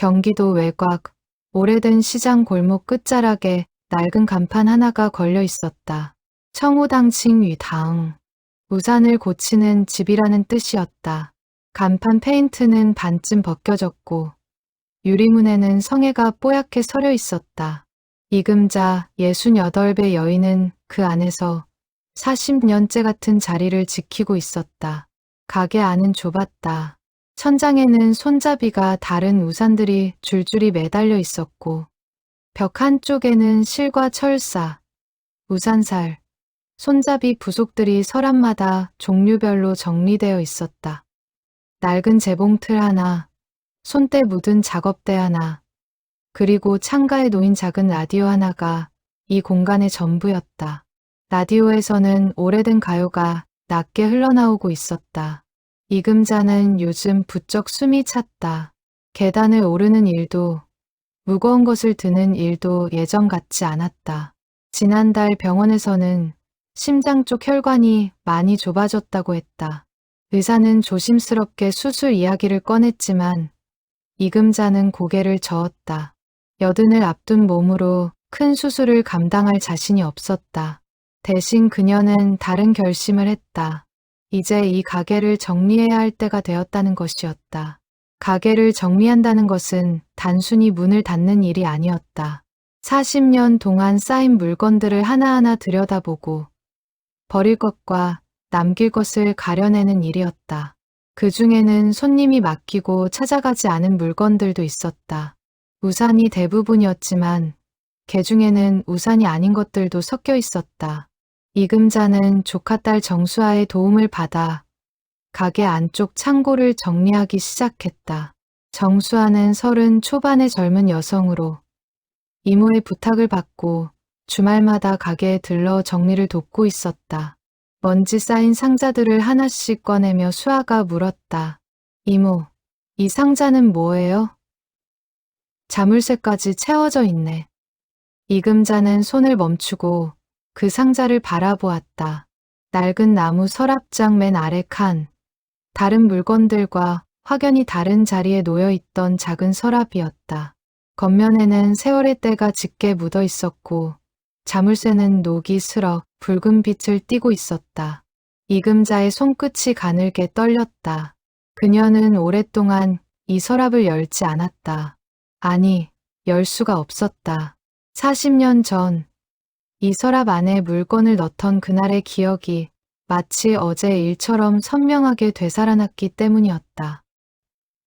경기도 외곽, 오래된 시장 골목 끝자락에 낡은 간판 하나가 걸려 있었다. 청우당칭 위당. 우산을 고치는 집이라는 뜻이었다. 간판 페인트는 반쯤 벗겨졌고 유리문에는 성애가 뽀얗게 서려 있었다. 이금자 68배 여인은 그 안에서 40년째 같은 자리를 지키고 있었다. 가게 안은 좁았다. 천장에는 손잡이가 다른 우산들이 줄줄이 매달려 있었고 벽 한쪽에는 실과 철사, 우산살, 손잡이 부속들이 서랍마다 종류별로 정리되어 있었다. 낡은 재봉틀 하나, 손때 묻은 작업대 하나, 그리고 창가에 놓인 작은 라디오 하나가 이 공간의 전부였다. 라디오에서는 오래된 가요가 낮게 흘러나오고 있었다. 이금자는 요즘 부쩍 숨이 찼다. 계단을 오르는 일도, 무거운 것을 드는 일도 예전 같지 않았다. 지난달 병원에서는 심장 쪽 혈관이 많이 좁아졌다고 했다. 의사는 조심스럽게 수술 이야기를 꺼냈지만 이금자는 고개를 저었다. 여든을 앞둔 몸으로 큰 수술을 감당할 자신이 없었다. 대신 그녀는 다른 결심을 했다. 이제 이 가게를 정리해야 할 때가 되었다는 것이었다. 가게를 정리한다는 것은 단순히 문을 닫는 일이 아니었다. 40년 동안 쌓인 물건들을 하나하나 들여다보고 버릴 것과 남길 것을 가려내는 일이었다. 그 중에는 손님이 맡기고 찾아가지 않은 물건들도 있었다. 우산이 대부분이었지만 개 중에는 우산이 아닌 것들도 섞여 있었다. 이금자는 조카딸 정수아의 도움을 받아 가게 안쪽 창고를 정리하기 시작했다. 정수아는 30 초반의 젊은 여성으로 이모의 부탁을 받고 주말마다 가게에 들러 정리를 돕고 있었다. 먼지 쌓인 상자들을 하나씩 꺼내며 수아가 물었다. 이모, 이 상자는 뭐예요? 자물쇠까지 채워져 있네. 이금자는 손을 멈추고 그 상자를 바라보았다. 낡은 나무 서랍장 맨 아래 칸, 다른 물건들과 확연히 다른 자리에 놓여있던 작은 서랍이었다. 겉면에는 세월의 때가 짙게 묻어 있었고 자물쇠는 녹이 슬어 붉은 빛을 띠고 있었다. 이금자의 손끝이 가늘게 떨렸다. 그녀는 오랫동안 이 서랍을 열지 않았다. 아니, 열 수가 없었다. 40년 전 이 서랍 안에 물건을 넣던 그날의 기억이 마치 어제 일처럼 선명하게 되살아났기 때문이었다.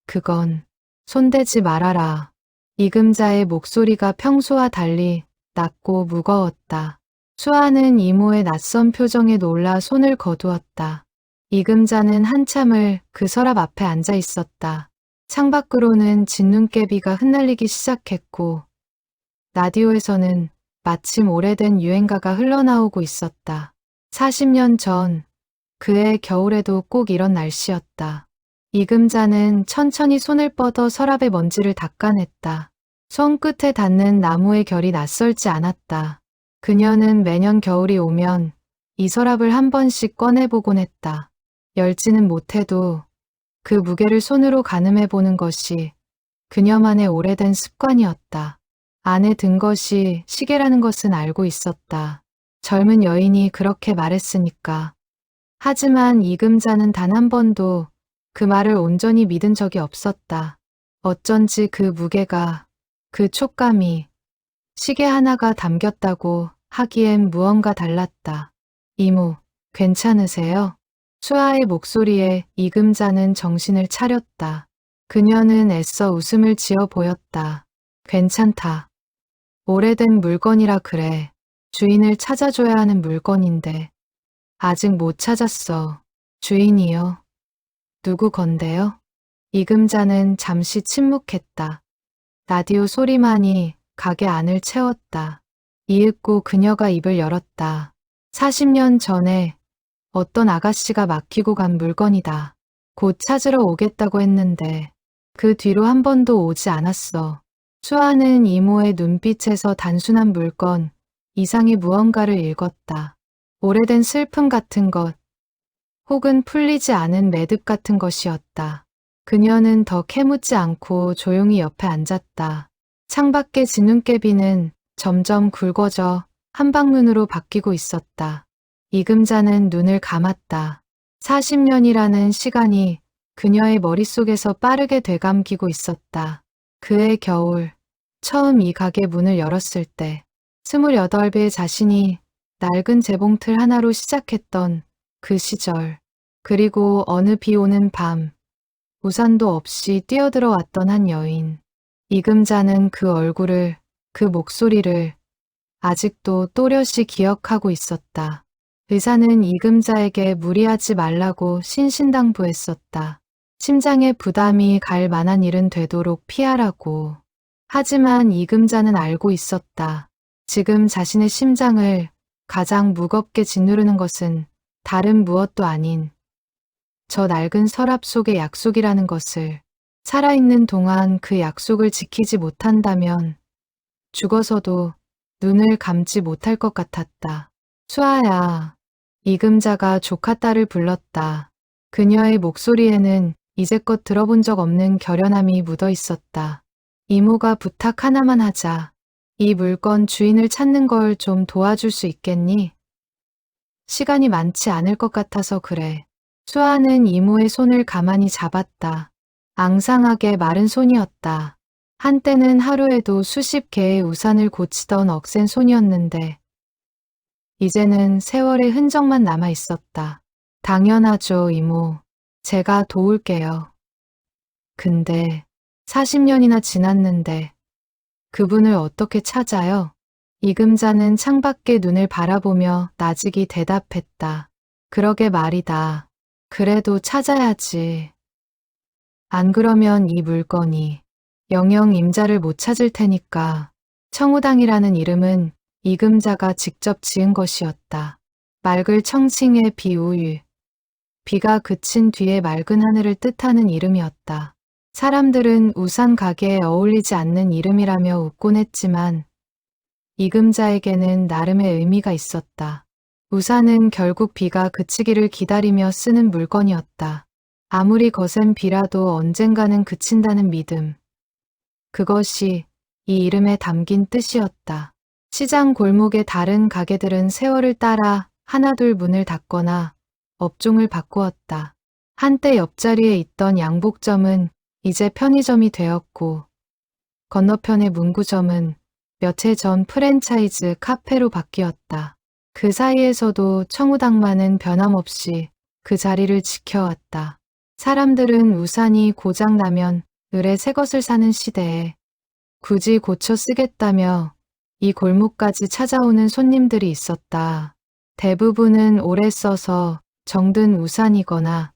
그건 손대지 말아라. 이금자의 목소리가 평소와 달리 낮고 무거웠다. 수아는 이모의 낯선 표정에 놀라 손을 거두었다. 이금자는 한참을 그 서랍 앞에 앉아 있었다. 창밖으로는 진눈깨비가 흩날리기 시작했고 라디오에서는 마침 오래된 유행가가 흘러나오고 있었다. 40년 전 그해 겨울에도 꼭 이런 날씨였다. 이금자는 천천히 손을 뻗어 서랍의 먼지를 닦아냈다. 손끝에 닿는 나무의 결이 낯설지 않았다. 그녀는 매년 겨울이 오면 이 서랍을 한 번씩 꺼내보곤 했다. 열지는 못해도 그 무게를 손으로 가늠해보는 것이 그녀만의 오래된 습관이었다. 안에 든 것이 시계라는 것은 알고 있었다. 젊은 여인이 그렇게 말했으니까. 하지만 이금자는 단 한 번도 그 말을 온전히 믿은 적이 없었다. 어쩐지 그 무게가, 그 촉감이 시계 하나가 담겼다고 하기엔 무언가 달랐다. 이모, 괜찮으세요? 수아의 목소리에 이금자는 정신을 차렸다. 그녀는 애써 웃음을 지어 보였다. 괜찮다. 오래된 물건이라 그래. 주인을 찾아줘야 하는 물건인데. 아직 못 찾았어. 주인이요. 누구 건데요? 이금자는 잠시 침묵했다. 라디오 소리만이 가게 안을 채웠다. 이윽고 그녀가 입을 열었다. 40년 전에 어떤 아가씨가 맡기고 간 물건이다. 곧 찾으러 오겠다고 했는데 그 뒤로 한 번도 오지 않았어. 수아는 이모의 눈빛에서 단순한 물건 이상의 무언가를 읽었다. 오래된 슬픔 같은 것, 혹은 풀리지 않은 매듭 같은 것이었다. 그녀는 더 캐묻지 않고 조용히 옆에 앉았다. 창밖의 진눈깨비는 점점 굵어져 한방눈으로 바뀌고 있었다. 이금자는 눈을 감았다. 40년이라는 시간이 그녀의 머릿속에서 빠르게 되감기고 있었다. 그해 겨울, 처음 이 가게 문을 열었을 때 28배의 자신이 낡은 재봉틀 하나로 시작했던 그 시절, 그리고 어느 비 오는 밤, 우산도 없이 뛰어들어왔던 한 여인. 이금자는 그 얼굴을, 그 목소리를 아직도 또렷이 기억하고 있었다. 의사는 이금자에게 무리하지 말라고 신신당부했었다. 심장에 부담이 갈 만한 일은 되도록 피하라고. 하지만 이금자는 알고 있었다. 지금 자신의 심장을 가장 무겁게 짓누르는 것은 다른 무엇도 아닌 저 낡은 서랍 속의 약속이라는 것을. 살아있는 동안 그 약속을 지키지 못한다면 죽어서도 눈을 감지 못할 것 같았다. 수아야. 이금자가 조카딸을 불렀다. 그녀의 목소리에는 이제껏 들어본 적 없는 결연함이 묻어 있었다. 이모가 부탁 하나만 하자. 이 물건 주인을 찾는 걸 좀 도와줄 수 있겠니? 시간이 많지 않을 것 같아서 그래. 수아는 이모의 손을 가만히 잡았다. 앙상하게 마른 손이었다. 한때는 하루에도 수십 개의 우산을 고치던 억센 손이었는데 이제는 세월의 흔적만 남아 있었다. 당연하죠, 이모. 제가 도울게요. 근데 40년이나 지났는데 그분을 어떻게 찾아요? 이금자는 창밖에 눈을 바라보며 나직이 대답했다. 그러게 말이다. 그래도 찾아야지. 안 그러면 이 물건이 영영 임자를 못 찾을 테니까. 청우당이라는 이름은 이금자가 직접 지은 것이었다. 맑을 청칭의 비우유. 비가 그친 뒤에 맑은 하늘을 뜻하는 이름이었다. 사람들은 우산 가게에 어울리지 않는 이름이라며 웃곤 했지만 이금자에게는 나름의 의미가 있었다. 우산은 결국 비가 그치기를 기다리며 쓰는 물건이었다. 아무리 거센 비라도 언젠가는 그친다는 믿음. 그것이 이 이름에 담긴 뜻이었다. 시장 골목의 다른 가게들은 세월을 따라 하나둘 문을 닫거나 업종을 바꾸었다. 한때 옆자리에 있던 양복점은 이제 편의점이 되었고 건너편의 문구점은 몇 해 전 프랜차이즈 카페로 바뀌었다. 그 사이에서도 청우당만은 변함없이 그 자리를 지켜왔다. 사람들은 우산이 고장나면 을에 새 것을 사는 시대에 굳이 고쳐 쓰겠다며 이 골목까지 찾아오는 손님들이 있었다. 대부분은 오래 써서 정든 우산이거나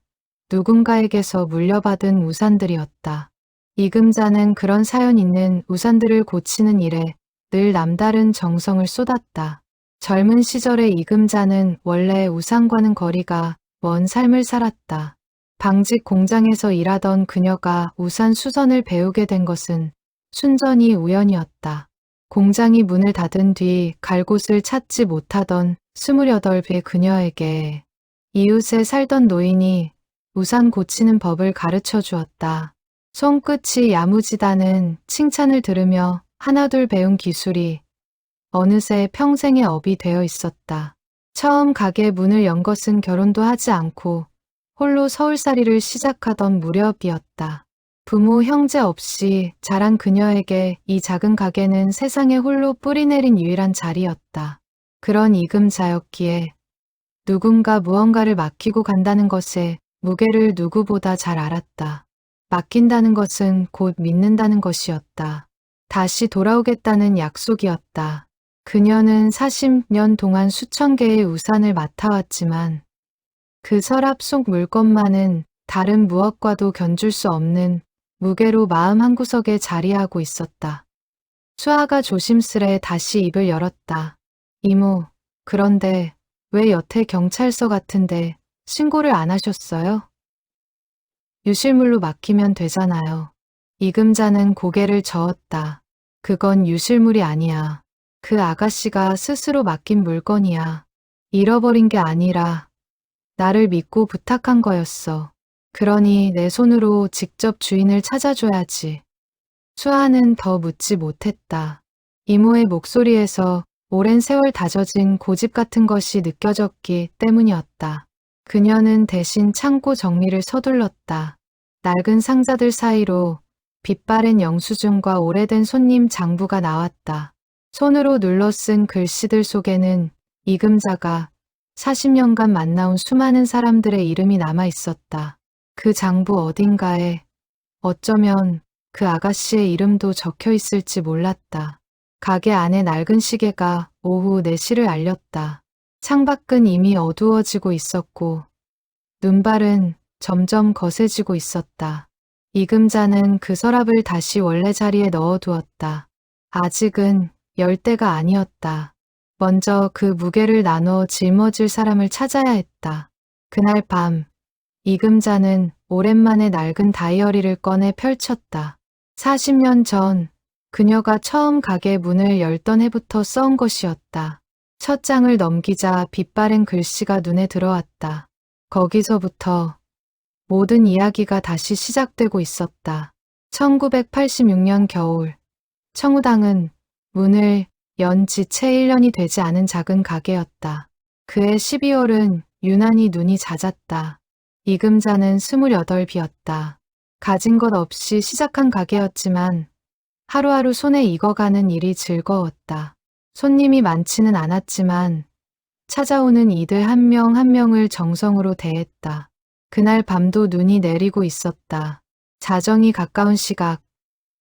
누군가에게서 물려받은 우산들이었다. 이금자는 그런 사연 있는 우산들을 고치는 일에 늘 남다른 정성을 쏟았다. 젊은 시절의 이금자는 원래 우산과는 거리가 먼 삶을 살았다. 방직 공장에서 일하던 그녀가 우산 수선을 배우게 된 것은 순전히 우연이었다. 공장이 문을 닫은 뒤 갈 곳을 찾지 못하던 28의 그녀에게 이웃에 살던 노인이 우산 고치는 법을 가르쳐 주었다. 손끝이 야무지다는 칭찬을 들으며 하나둘 배운 기술이 어느새 평생의 업이 되어 있었다. 처음 가게 문을 연 것은 결혼도 하지 않고 홀로 서울살이를 시작하던 무렵이었다. 부모 형제 없이 자란 그녀에게 이 작은 가게는 세상에 홀로 뿌리내린 유일한 자리였다. 그런 이금자였기에 누군가 무언가를 맡기고 간다는 것에 무게를 누구보다 잘 알았다. 맡긴다는 것은 곧 믿는다는 것이었다. 다시 돌아오겠다는 약속이었다. 그녀는 40년 동안 수천 개의 우산을 맡아왔지만 그 서랍 속 물건만은 다른 무엇과도 견줄 수 없는 무게로 마음 한구석에 자리하고 있었다. 수아가 조심스레 다시 입을 열었다. 이모, 그런데 왜 여태 경찰서 같은데 신고를 안 하셨어요? 유실물로 맡기면 되잖아요. 이금자는 고개를 저었다. 그건 유실물이 아니야. 그 아가씨가 스스로 맡긴 물건이야. 잃어버린 게 아니라 나를 믿고 부탁한 거였어. 그러니 내 손으로 직접 주인을 찾아줘야지. 수아는 더 묻지 못했다. 이모의 목소리에서 오랜 세월 다져진 고집 같은 것이 느껴졌기 때문이었다. 그녀는 대신 창고 정리를 서둘렀다. 낡은 상자들 사이로 빛바랜 영수증과 오래된 손님 장부가 나왔다. 손으로 눌러 쓴 글씨들 속에는 이금자가 40년간 만나온 수많은 사람들의 이름이 남아 있었다. 그 장부 어딘가에 어쩌면 그 아가씨의 이름도 적혀 있을지 몰랐다. 가게 안에 낡은 시계가 오후 4시를 알렸다. 창밖은 이미 어두워지고 있었고 눈발은 점점 거세지고 있었다. 이금자는 그 서랍을 다시 원래 자리에 넣어두었다. 아직은 열 때가 아니었다. 먼저 그 무게를 나눠 짊어질 사람을 찾아야 했다. 그날 밤 이금자는 오랜만에 낡은 다이어리를 꺼내 펼쳤다. 40년 전 그녀가 처음 가게 문을 열던 해부터 써온 것이었다. 첫 장을 넘기자 빛바랜 글씨가 눈에 들어왔다. 거기서부터 모든 이야기가 다시 시작되고 있었다. 1986년 겨울, 청우당은 문을 연 지 채 1년이 되지 않은 작은 가게였다. 그해 12월은 유난히 눈이 잦았다. 이금자는 28이었다. 가진 것 없이 시작한 가게였지만 하루하루 손에 익어가는 일이 즐거웠다. 손님이 많지는 않았지만 찾아오는 이들 한 명 한 명을 정성으로 대했다. 그날 밤도 눈이 내리고 있었다. 자정이 가까운 시각,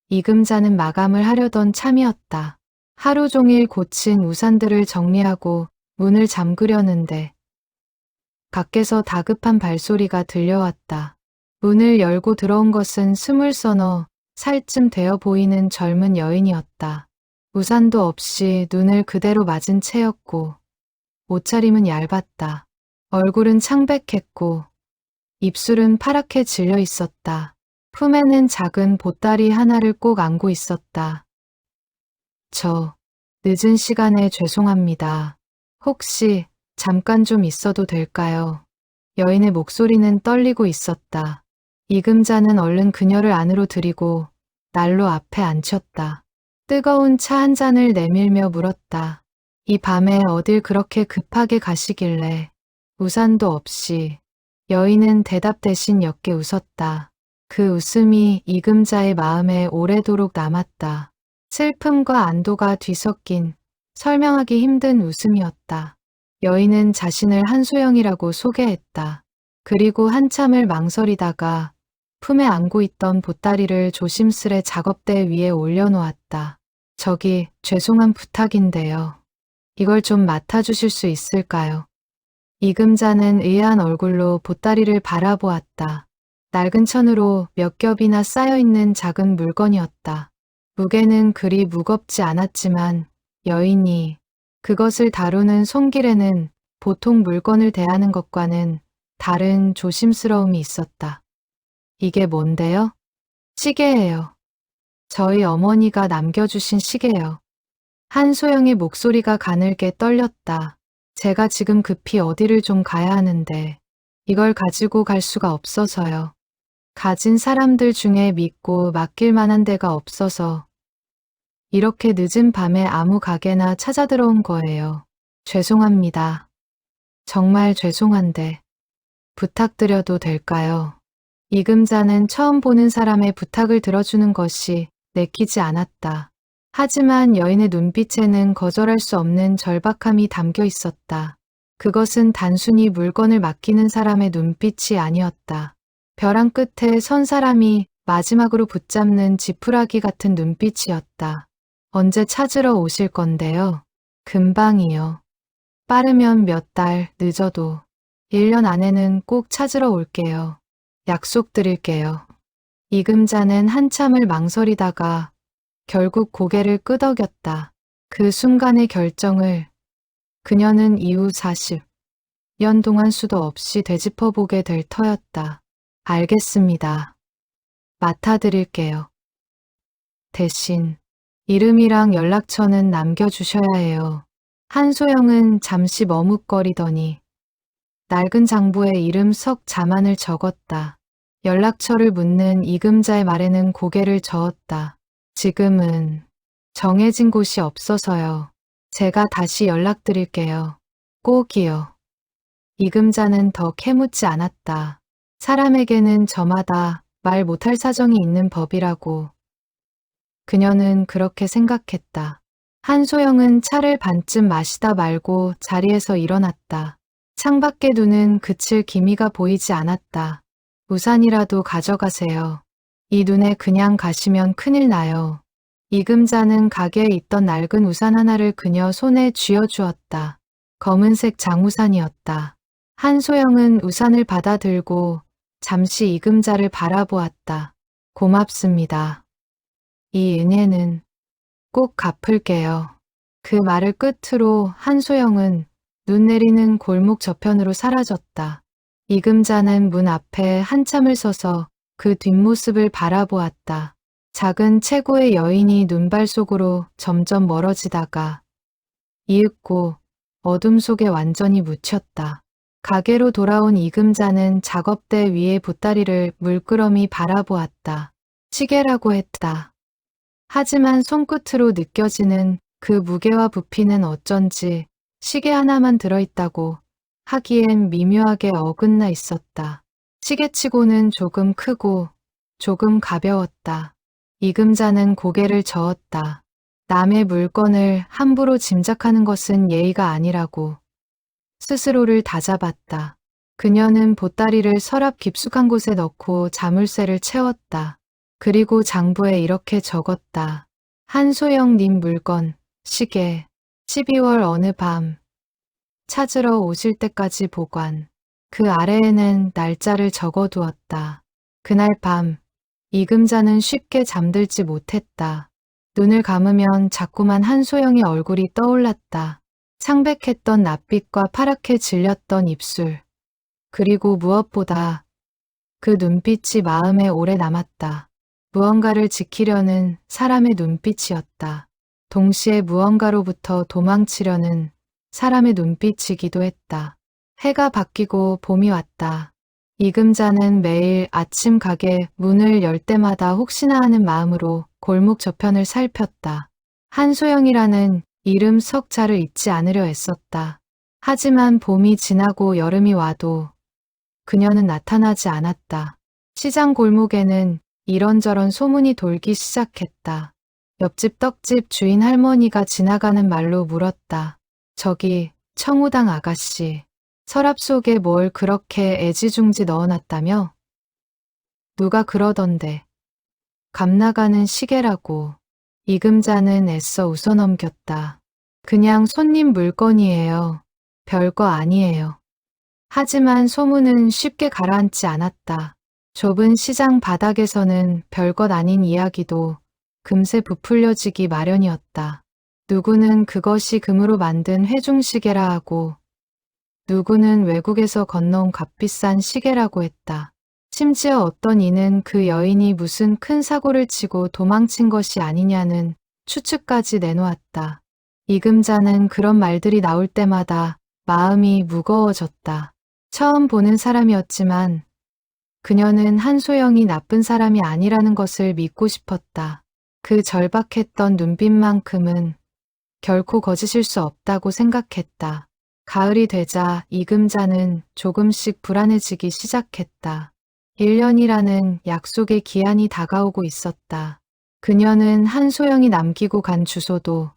이금자는 마감을 하려던 참이었다. 하루 종일 고친 우산들을 정리하고 문을 잠그려는데 밖에서 다급한 발소리가 들려왔다. 문을 열고 들어온 것은 20서너 살쯤 되어 보이는 젊은 여인이었다. 우산도 없이 눈을 그대로 맞은 채였고 옷차림은 얇았다. 얼굴은 창백했고 입술은 파랗게 질려 있었다. 품에는 작은 보따리 하나를 꼭 안고 있었다. 저 늦은 시간에 죄송합니다. 혹시 잠깐 좀 있어도 될까요? 여인의 목소리는 떨리고 있었다. 이금자는 얼른 그녀를 안으로 들이고 난로 앞에 앉혔다. 뜨거운 차 한 잔을 내밀며 물었다. 이 밤에 어딜 그렇게 급하게 가시길래. 우산도 없이. 여인은 대답 대신 옅게 웃었다. 그 웃음이 이금자의 마음에 오래도록 남았다. 슬픔과 안도가 뒤섞인 설명하기 힘든 웃음이었다. 여인은 자신을 한소영이라고 소개했다. 그리고 한참을 망설이다가 품에 안고 있던 보따리를 조심스레 작업대 위에 올려놓았다. 저기 죄송한 부탁인데요. 이걸 좀 맡아주실 수 있을까요? 이금자는 의아한 얼굴로 보따리를 바라보았다. 낡은 천으로 몇 겹이나 쌓여있는 작은 물건이었다. 무게는 그리 무겁지 않았지만 여인이 그것을 다루는 손길에는 보통 물건을 대하는 것과는 다른 조심스러움이 있었다. 이게 뭔데요? 시계예요. 저희 어머니가 남겨주신 시계요. 한소영의 목소리가 가늘게 떨렸다. 제가 지금 급히 어디를 좀 가야 하는데 이걸 가지고 갈 수가 없어서요. 가진 사람들 중에 믿고 맡길 만한 데가 없어서 이렇게 늦은 밤에 아무 가게나 찾아 들어온 거예요. 죄송합니다. 정말 죄송한데 부탁드려도 될까요? 이금자는 처음 보는 사람의 부탁을 들어주는 것이 내키지 않았다. 하지만 여인의 눈빛에는 거절할 수 없는 절박함이 담겨 있었다. 그것은 단순히 물건을 맡기는 사람의 눈빛이 아니었다. 벼랑 끝에 선 사람이 마지막으로 붙잡는 지푸라기 같은 눈빛이었다. 언제 찾으러 오실 건데요? 금방이요. 빠르면 몇 달, 늦어도 1년 안에는 꼭 찾으러 올게요. 약속드릴게요. 이금자는 한참을 망설이다가 결국 고개를 끄덕였다. 그 순간의 결정을 그녀는 이후 40년 동안 수도 없이 되짚어보게 될 터였다. 알겠습니다. 맡아드릴게요. 대신 이름이랑 연락처는 남겨주셔야 해요. 한소영은 잠시 머뭇거리더니 낡은 장부에 이름 석 자만을 적었다. 연락처를 묻는 이금자의 말에는 고개를 저었다. 지금은 정해진 곳이 없어서요. 제가 다시 연락드릴게요. 꼭이요. 이금자는 더 캐묻지 않았다. 사람에게는 저마다 말 못할 사정이 있는 법이라고. 그녀는 그렇게 생각했다. 한소영은 차를 반쯤 마시다 말고 자리에서 일어났다. 창밖에 눈은 그칠 기미가 보이지 않았다. 우산이라도 가져가세요. 이 눈에 그냥 가시면 큰일 나요. 이금자는 가게에 있던 낡은 우산 하나를 그녀 손에 쥐어주었다. 검은색 장우산이었다. 한소영은 우산을 받아들고 잠시 이금자를 바라보았다. 고맙습니다. 이 은혜는 꼭 갚을게요. 그 말을 끝으로 한소영은 눈 내리는 골목 저편으로 사라졌다. 이금자는 문 앞에 한참을 서서 그 뒷모습을 바라보았다. 작은 체구의 여인이 눈발 속으로 점점 멀어지다가 이윽고 어둠 속에 완전히 묻혔다. 가게로 돌아온 이금자는 작업대 위의 보따리를 물끄러미 바라보았다. 시계라고 했다. 하지만 손끝으로 느껴지는 그 무게와 부피는 어쩐지 시계 하나만 들어있다고 하기엔 미묘하게 어긋나 있었다. 시계치고는 조금 크고 조금 가벼웠다. 이금자는 고개를 저었다. 남의 물건을 함부로 짐작하는 것은 예의가 아니라고 스스로를 다잡았다. 그녀는 보따리를 서랍 깊숙한 곳에 넣고 자물쇠를 채웠다. 그리고 장부에 이렇게 적었다. 한소영님 물건, 시계, 12월 어느 밤, 찾으러 오실 때까지 보관. 그 아래에는 날짜를 적어두었다. 그날 밤, 이금자는 쉽게 잠들지 못했다. 눈을 감으면 자꾸만 한소영의 얼굴이 떠올랐다. 창백했던 낯빛과 파랗게 질렸던 입술. 그리고 무엇보다 그 눈빛이 마음에 오래 남았다. 무언가를 지키려는 사람의 눈빛이었다. 동시에 무언가로부터 도망치려는 사람의 눈빛이기도 했다. 해가 바뀌고 봄이 왔다. 이금자는 매일 아침 가게 문을 열 때마다 혹시나 하는 마음으로 골목 저편을 살폈다. 한소영이라는 이름 석자를 잊지 않으려 애썼다. 하지만 봄이 지나고 여름이 와도 그녀는 나타나지 않았다. 시장 골목에는 이런저런 소문이 돌기 시작했다. 옆집 떡집 주인 할머니가 지나가는 말로 물었다. 저기 청우당 아가씨, 서랍 속에 뭘 그렇게 애지중지 넣어놨다며? 누가 그러던데. 감나가는 시계라고. 이금자는 애써 웃어넘겼다. 그냥 손님 물건이에요. 별거 아니에요. 하지만 소문은 쉽게 가라앉지 않았다. 좁은 시장 바닥에서는 별것 아닌 이야기도 금세 부풀려지기 마련이었다. 누구는 그것이 금으로 만든 회중시계라 하고 누구는 외국에서 건너온 값비싼 시계라고 했다. 심지어 어떤 이는 그 여인이 무슨 큰 사고를 치고 도망친 것이 아니냐는 추측까지 내놓았다. 이금자는 그런 말들이 나올 때마다 마음이 무거워졌다. 처음 보는 사람이었지만 그녀는 한소영이 나쁜 사람이 아니라는 것을 믿고 싶었다. 그 절박했던 눈빛만큼은 결코 거짓일 수 없다고 생각했다. 가을이 되자 이금자는 조금씩 불안해지기 시작했다. 1년이라는 약속의 기한이 다가오고 있었다. 그녀는 한소영이 남기고 간 주소도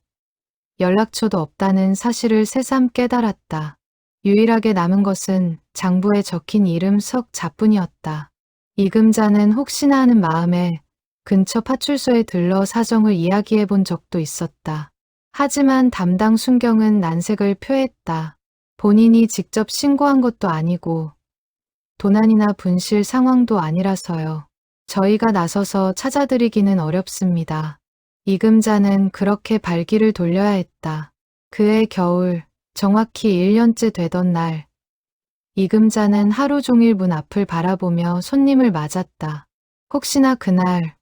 연락처도 없다는 사실을 새삼 깨달았다. 유일하게 남은 것은 장부에 적힌 이름 석자뿐이었다. 이금자는 혹시나 하는 마음에 근처 파출소에 들러 사정을 이야기해 본 적도 있었다. 하지만 담당 순경은 난색을 표했다. 본인이 직접 신고한 것도 아니고 도난이나 분실 상황도 아니라서요. 저희가 나서서 찾아드리기는 어렵습니다. 이금자는 그렇게 발길을 돌려야 했다. 그해 겨울, 정확히 1년째 되던 날, 이금자는 하루 종일 문 앞을 바라보며 손님을 맞았다. 혹시나 그날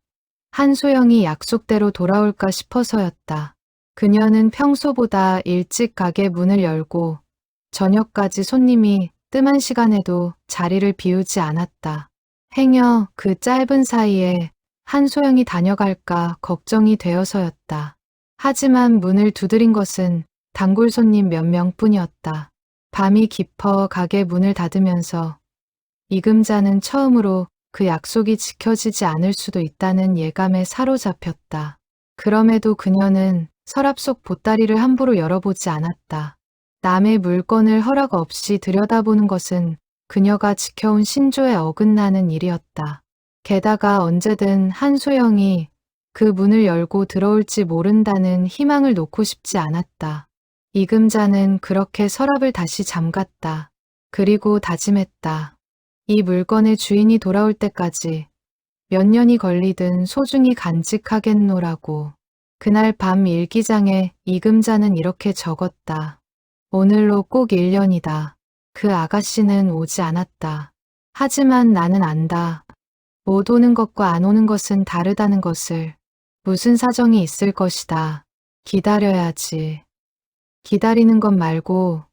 한소영이 약속대로 돌아올까 싶어서였다. 그녀는 평소보다 일찍 가게 문을 열고 저녁까지 손님이 뜸한 시간에도 자리를 비우지 않았다. 행여 그 짧은 사이에 한소영이 다녀갈까 걱정이 되어서였다. 하지만 문을 두드린 것은 단골 손님 몇 명뿐이었다. 밤이 깊어 가게 문을 닫으면서 이금자는 처음으로 그 약속이 지켜지지 않을 수도 있다는 예감에 사로잡혔다. 그럼에도 그녀는 서랍 속 보따리를 함부로 열어보지 않았다. 남의 물건을 허락 없이 들여다보는 것은 그녀가 지켜온 신조에 어긋나는 일이었다. 게다가 언제든 한소영이 그 문을 열고 들어올지 모른다는 희망을 놓고 싶지 않았다. 이금자는 그렇게 서랍을 다시 잠갔다. 그리고 다짐했다. 이 물건의 주인이 돌아올 때까지 몇 년이 걸리든 소중히 간직하겠노라고. 그날 밤 일기장에 이금자는 이렇게 적었다. 오늘로 꼭 1년이다. 그 아가씨는 오지 않았다. 하지만 나는 안다. 못 오는 것과 안 오는 것은 다르다는 것을. 무슨 사정이 있을 것이다. 기다려야지. 기다리는 것 말고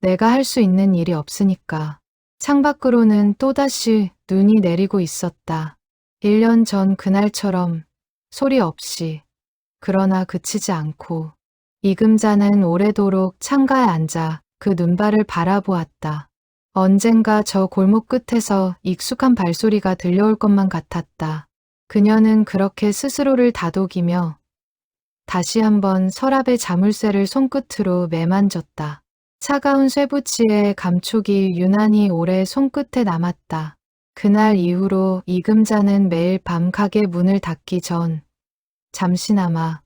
내가 할 수 있는 일이 없으니까. 창밖으로는 또다시 눈이 내리고 있었다. 1년 전 그날처럼 소리 없이, 그러나 그치지 않고. 이금자는 오래도록 창가에 앉아 그 눈발을 바라보았다. 언젠가 저 골목 끝에서 익숙한 발소리가 들려올 것만 같았다. 그녀는 그렇게 스스로를 다독이며 다시 한번 서랍의 자물쇠를 손끝으로 매만졌다. 차가운 쇠붙이의 감촉이 유난히 오래 손끝에 남았다. 그날 이후로 이금자는 매일 밤 가게 문을 닫기 전 잠시나마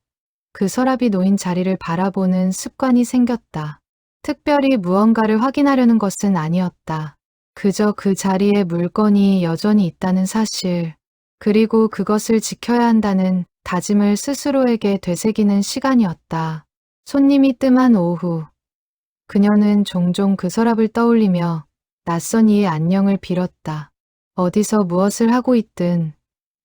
그 서랍이 놓인 자리를 바라보는 습관이 생겼다. 특별히 무언가를 확인하려는 것은 아니었다. 그저 그 자리에 물건이 여전히 있다는 사실, 그리고 그것을 지켜야 한다는 다짐을 스스로에게 되새기는 시간이었다. 손님이 뜸한 오후, 그녀는 종종 그 서랍을 떠올리며 낯선 이의 안녕을 빌었다. 어디서 무엇을 하고 있든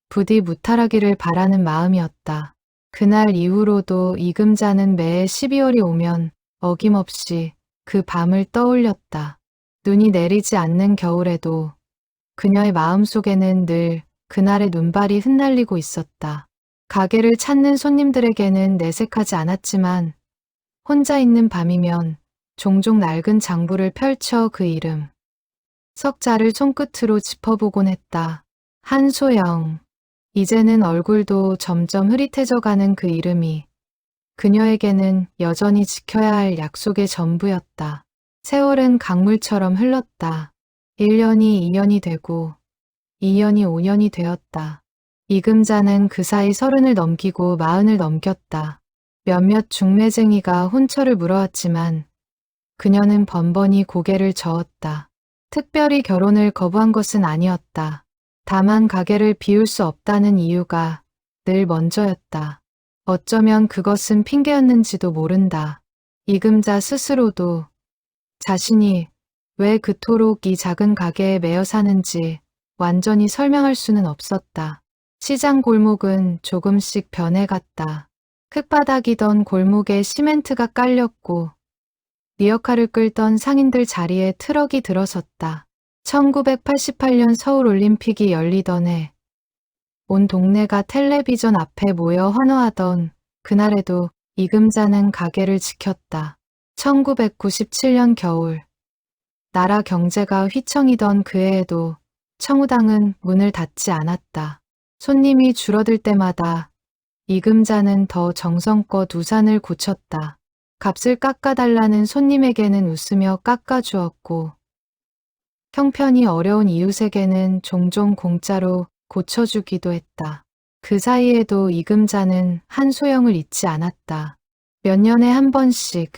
부디 무탈하기를 바라는 마음이었다. 그날 이후로도 이금자는 매해 12월이 오면 어김없이 그 밤을 떠올렸다. 눈이 내리지 않는 겨울에도 그녀의 마음속에는 늘 그날의 눈발이 흩날리고 있었다. 가게를 찾는 손님들에게는 내색하지 않았지만 혼자 있는 밤이면 종종 낡은 장부를 펼쳐 그 이름, 석자를 손끝으로 짚어보곤 했다. 한소영. 이제는 얼굴도 점점 흐릿해져가는 그 이름이 그녀에게는 여전히 지켜야 할 약속의 전부였다. 세월은 강물처럼 흘렀다. 1년이 2년이 되고 2년이 5년이 되었다. 이금자는 그 사이 30을 넘기고 40을 넘겼다. 몇몇 중매쟁이가 혼처를 물어왔지만 그녀는 번번이 고개를 저었다. 특별히 결혼을 거부한 것은 아니었다. 다만 가게를 비울 수 없다는 이유가 늘 먼저였다. 어쩌면 그것은 핑계였는지도 모른다. 이금자 스스로도 자신이 왜 그토록 이 작은 가게에 매여 사는지 완전히 설명할 수는 없었다. 시장 골목은 조금씩 변해갔다. 흙바닥이던 골목에 시멘트가 깔렸고 리어카를 끌던 상인들 자리에 트럭이 들어섰다. 1988년 서울올림픽이 열리던 해, 온 동네가 텔레비전 앞에 모여 환호하던 그날에도 이금자는 가게를 지켰다. 1997년 겨울, 나라 경제가 휘청이던 그 해에도 청우당은 문을 닫지 않았다. 손님이 줄어들 때마다 이금자는 더 정성껏 우산을 고쳤다. 값을 깎아달라는 손님에게는 웃으며 깎아주었고 형편이 어려운 이웃에게는 종종 공짜로 고쳐주기도 했다. 그 사이에도 이금자는 한소영을 잊지 않았다. 몇 년에 한 번씩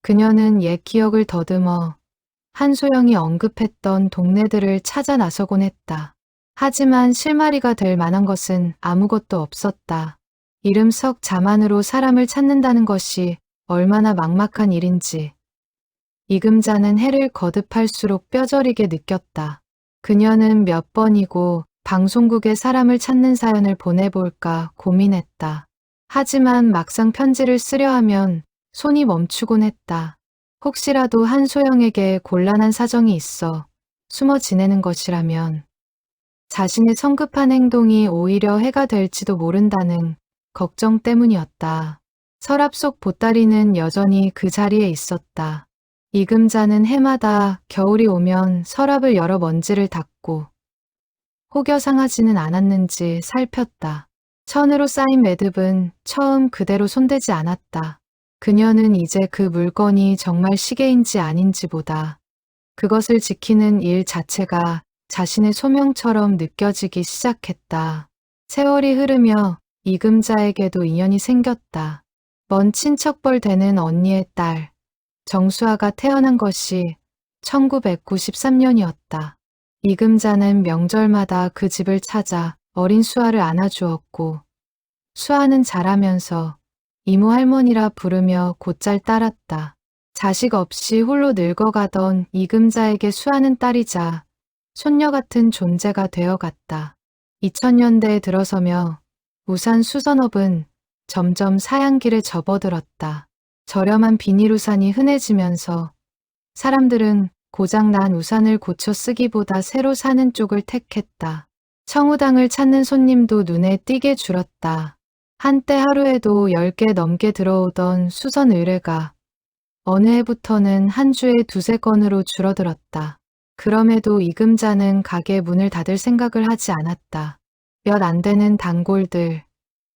그녀는 옛 기억을 더듬어 한소영이 언급했던 동네들을 찾아 나서곤 했다. 하지만 실마리가 될 만한 것은 아무것도 없었다. 이름 석 자만으로 사람을 찾는다는 것이 얼마나 막막한 일인지 이금자는 해를 거듭할수록 뼈저리게 느꼈다. 그녀는 몇 번이고 방송국에 사람을 찾는 사연을 보내볼까 고민했다. 하지만 막상 편지를 쓰려 하면 손이 멈추곤 했다. 혹시라도 한소영에게 곤란한 사정이 있어 숨어 지내는 것이라면 자신의 성급한 행동이 오히려 해가 될지도 모른다는 걱정 때문이었다. 서랍 속 보따리는 여전히 그 자리에 있었다. 이금자는 해마다 겨울이 오면 서랍을 열어 먼지를 닦고 혹여 상하지는 않았는지 살폈다. 천으로 쌓인 매듭은 처음 그대로 손대지 않았다. 그녀는 이제 그 물건이 정말 시계인지 아닌지보다 그것을 지키는 일 자체가 자신의 소명처럼 느껴지기 시작했다. 세월이 흐르며 이금자에게도 인연이 생겼다. 먼 친척벌 되는 언니의 딸 정수아가 태어난 것이 1993년이었다. 이금자는 명절마다 그 집을 찾아 어린 수아를 안아주었고 수아는 자라면서 이모 할머니라 부르며 곧잘 따랐다. 자식 없이 홀로 늙어가던 이금자에게 수아는 딸이자 손녀 같은 존재가 되어갔다. 2000년대에 들어서며 우산 수선업은 점점 사양길에 접어들었다. 저렴한 비닐 우산이 흔해지면서 사람들은 고장난 우산을 고쳐 쓰기보다 새로 사는 쪽을 택했다. 청우당을 찾는 손님도 눈에 띄게 줄었다. 한때 하루에도 10개 넘게 들어오던 수선 의뢰가 어느 해부터는 한 주에 2~3건으로 줄어들었다. 그럼에도 이금자는 가게 문을 닫을 생각을 하지 않았다. 몇 안 되는 단골들,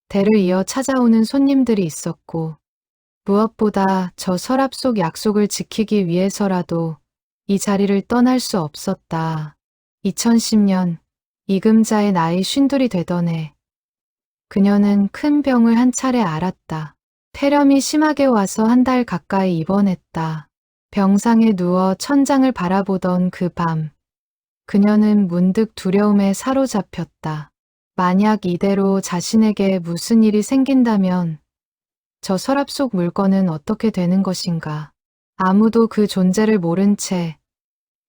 대를 이어 찾아오는 손님들이 있었고 무엇보다 저 서랍 속 약속을 지키기 위해서라도 이 자리를 떠날 수 없었다. 2010년 이금자의 나이 52이 되던 해 그녀는 큰 병을 한 차례 앓았다. 폐렴이 심하게 와서 한 달 가까이 입원했다. 병상에 누워 천장을 바라보던 그 밤 그녀는 문득 두려움에 사로잡혔다. 만약 이대로 자신에게 무슨 일이 생긴다면 저 서랍 속 물건은 어떻게 되는 것인가. 아무도 그 존재를 모른 채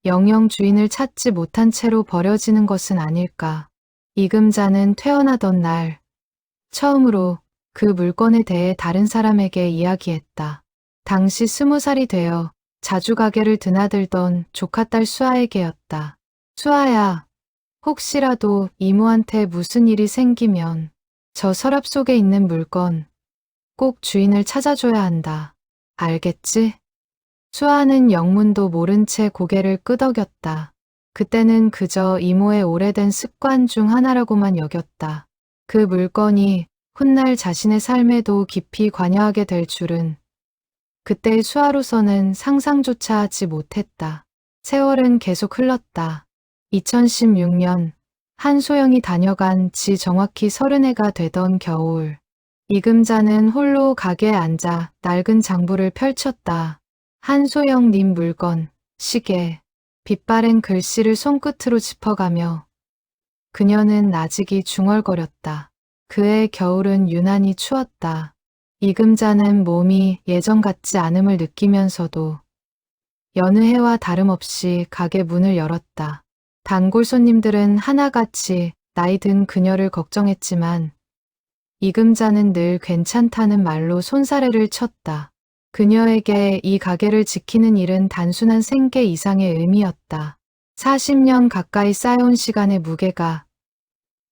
영영 주인을 찾지 못한 채로 버려지는 것은 아닐까. 이금자는 퇴원하던 날 처음으로 그 물건에 대해 다른 사람에게 이야기했다. 당시 20살이 되어 자주 가게를 드나들던 조카딸 수아에게였다. 수아야, 혹시라도 이모한테 무슨 일이 생기면 저 서랍 속에 있는 물건 꼭 주인을 찾아줘야 한다. 알겠지? 수아는 영문도 모른 채 고개를 끄덕였다. 그때는 그저 이모의 오래된 습관 중 하나라고만 여겼다. 그 물건이 훗날 자신의 삶에도 깊이 관여하게 될 줄은 그때의 수아로서는 상상조차 하지 못했다. 세월은 계속 흘렀다. 2016년 한소영이 다녀간 지 정확히 30해가 되던 겨울 이금자는 홀로 가게에 앉아 낡은 장부를 펼쳤다. 한소영님 물건, 시계, 빛바랜 글씨를 손끝으로 짚어가며 그녀는 나직이 중얼거렸다. 그해 겨울은 유난히 추웠다. 이금자는 몸이 예전 같지 않음을 느끼면서도 여느 해와 다름없이 가게 문을 열었다. 단골 손님들은 하나같이 나이 든 그녀를 걱정했지만 이금자는 늘 괜찮다는 말로 손사래를 쳤다. 그녀에게 이 가게를 지키는 일은 단순한 생계 이상의 의미였다. 40년 가까이 쌓여온 시간의 무게가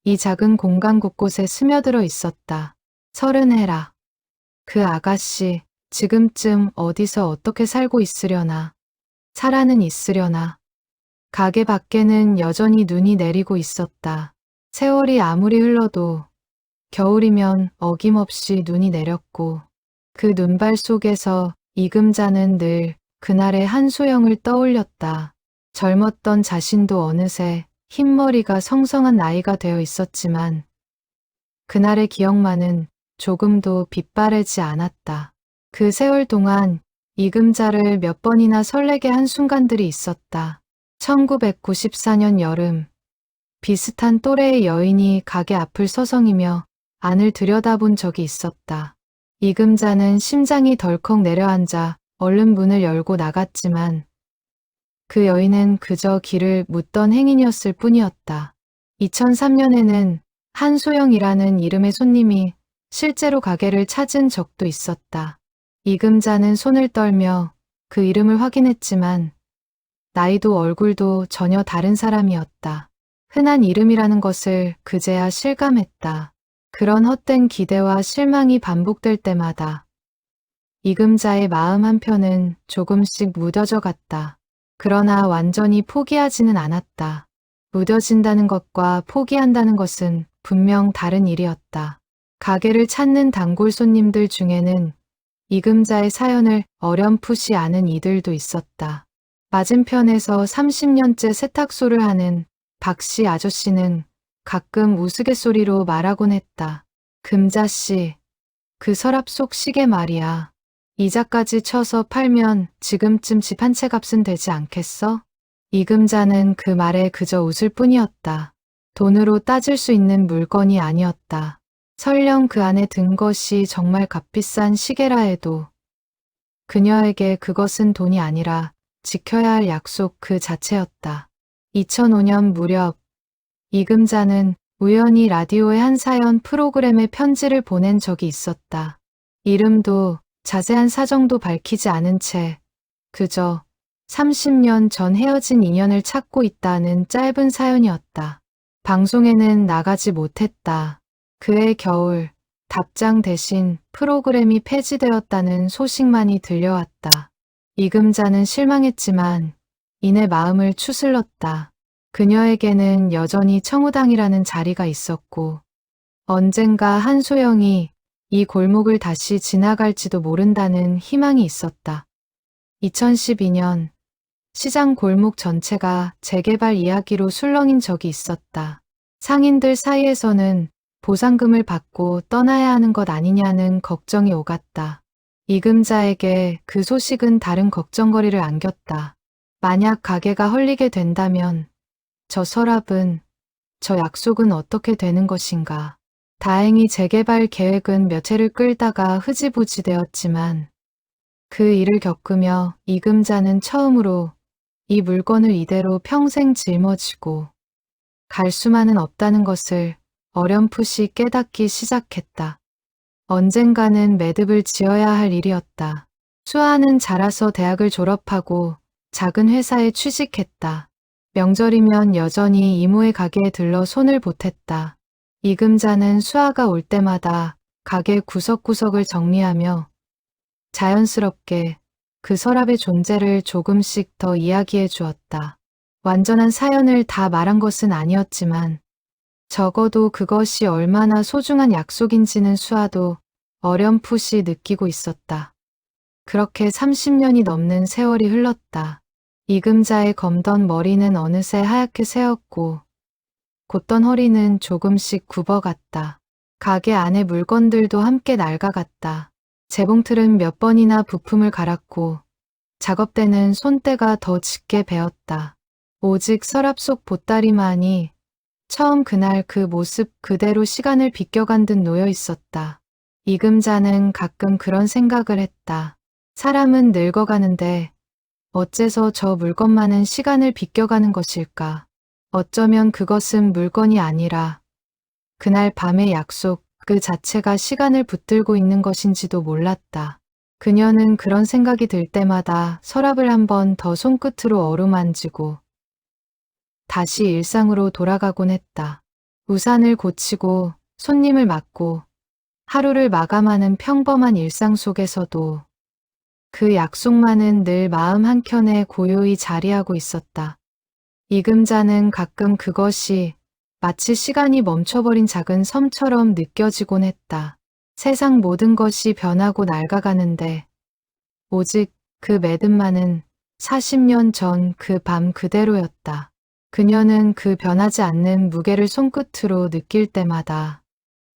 이 작은 공간 곳곳에 스며들어 있었다. 30해라. 그 아가씨 지금쯤 어디서 어떻게 살고 있으려나. 살아는 있으려나. 가게 밖에는 여전히 눈이 내리고 있었다. 세월이 아무리 흘러도 겨울이면 어김없이 눈이 내렸고 그 눈발 속에서 이금자는 늘 그날의 한소영을 떠올렸다. 젊었던 자신도 어느새 흰머리가 성성한 나이가 되어 있었지만 그날의 기억만은 조금도 빛바래지 않았다. 그 세월 동안 이금자를 몇 번이나 설레게 한 순간들이 있었다. 1994년 여름 비슷한 또래의 여인이 가게 앞을 서성이며 안을 들여다본 적이 있었다. 이금자는 심장이 덜컥 내려앉아 얼른 문을 열고 나갔지만 그 여인은 그저 길을 묻던 행인이었을 뿐이었다. 2003년에는 한소영이라는 이름의 손님이 실제로 가게를 찾은 적도 있었다. 이금자는 손을 떨며 그 이름을 확인했지만 나이도 얼굴도 전혀 다른 사람이었다. 흔한 이름이라는 것을 그제야 실감했다. 그런 헛된 기대와 실망이 반복될 때마다 이금자의 마음 한편은 조금씩 무뎌져 갔다. 그러나 완전히 포기하지는 않았다. 무뎌진다는 것과 포기한다는 것은 분명 다른 일이었다. 가게를 찾는 단골 손님들 중에는 이금자의 사연을 어렴풋이 아는 이들도 있었다. 맞은편에서 30년째 세탁소를 하는 박씨 아저씨는 가끔 우스갯소리로 말하곤 했다. 금자씨, 그 서랍 속 시계 말이야. 이자까지 쳐서 팔면 지금쯤 집 한 채 값은 되지 않겠어? 이금자는 그 말에 그저 웃을 뿐이었다. 돈으로 따질 수 있는 물건이 아니었다. 설령 그 안에 든 것이 정말 값비싼 시계라 해도 그녀에게 그것은 돈이 아니라 지켜야 할 약속 그 자체였다. 2005년 무렵 이금자는 우연히 라디오의 한 사연 프로그램에 편지를 보낸 적이 있었다. 이름도 자세한 사정도 밝히지 않은 채 그저 30년 전 헤어진 인연을 찾고 있다는 짧은 사연이었다. 방송에는 나가지 못했다. 그해 겨울 답장 대신 프로그램이 폐지되었다는 소식만이 들려왔다. 이금자는 실망했지만 이내 마음을 추슬렀다. 그녀에게는 여전히 청우당이라는 자리가 있었고 언젠가 한소영이 이 골목을 다시 지나갈지도 모른다는 희망이 있었다. 2012년 시장 골목 전체가 재개발 이야기로 술렁인 적이 있었다. 상인들 사이에서는 보상금을 받고 떠나야 하는 것 아니냐는 걱정이 오갔다. 이금자에게 그 소식은 다른 걱정거리를 안겼다. 만약 가게가 헐리게 된다면 저 서랍은, 저 약속은 어떻게 되는 것인가. 다행히 재개발 계획은 몇 해를 끌다가 흐지부지 되었지만 그 일을 겪으며 이금자는 처음으로 이 물건을 이대로 평생 짊어지고 갈 수만은 없다는 것을 어렴풋이 깨닫기 시작했다. 언젠가는 매듭을 지어야 할 일이었다. 수아는 자라서 대학을 졸업하고 작은 회사에 취직했다. 명절이면 여전히 이모의 가게에 들러 손을 보탰다. 이금자는 수아가 올 때마다 가게 구석구석을 정리하며 자연스럽게 그 서랍의 존재를 조금씩 더 이야기해 주었다. 완전한 사연을 다 말한 것은 아니었지만 적어도 그것이 얼마나 소중한 약속인지는 수아도 어렴풋이 느끼고 있었다. 그렇게 30년이 넘는 세월이 흘렀다. 이금자의 검던 머리는 어느새 하얗게 새었고 곧던 허리는 조금씩 굽어갔다. 가게 안의 물건들도 함께 낡아갔다. 재봉틀은 몇 번이나 부품을 갈았고 작업대는 손때가 더 짙게 베었다. 오직 서랍 속 보따리만이 처음 그날 그 모습 그대로 시간을 비껴간 듯 놓여 있었다. 이금자는 가끔 그런 생각을 했다. 사람은 늙어가는데 어째서 저 물건만은 시간을 비껴가는 것일까? 어쩌면 그것은 물건이 아니라 그날 밤의 약속 그 자체가 시간을 붙들고 있는 것인지도 몰랐다. 그녀는 그런 생각이 들 때마다 서랍을 한 번 더 손끝으로 어루만지고 다시 일상으로 돌아가곤 했다. 우산을 고치고 손님을 맞고 하루를 마감하는 평범한 일상 속에서도 그 약속만은 늘 마음 한켠에 고요히 자리하고 있었다. 이금자는 가끔 그것이 마치 시간이 멈춰버린 작은 섬처럼 느껴지곤 했다. 세상 모든 것이 변하고 낡아가는데 오직 그 매듭만은 40년 전 그 밤 그대로였다. 그녀는 그 변하지 않는 무게를 손끝으로 느낄 때마다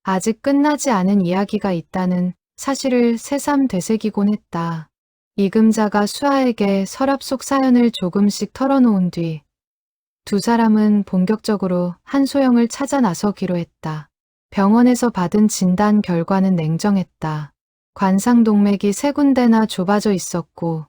아직 끝나지 않은 이야기가 있다는 사실을 새삼 되새기곤 했다. 이금자가 수아에게 서랍 속 사연을 조금씩 털어놓은 뒤 두 사람은 본격적으로 한소영을 찾아 나서기로 했다. 병원에서 받은 진단 결과는 냉정했다. 관상동맥이 3군데나 좁아져 있었고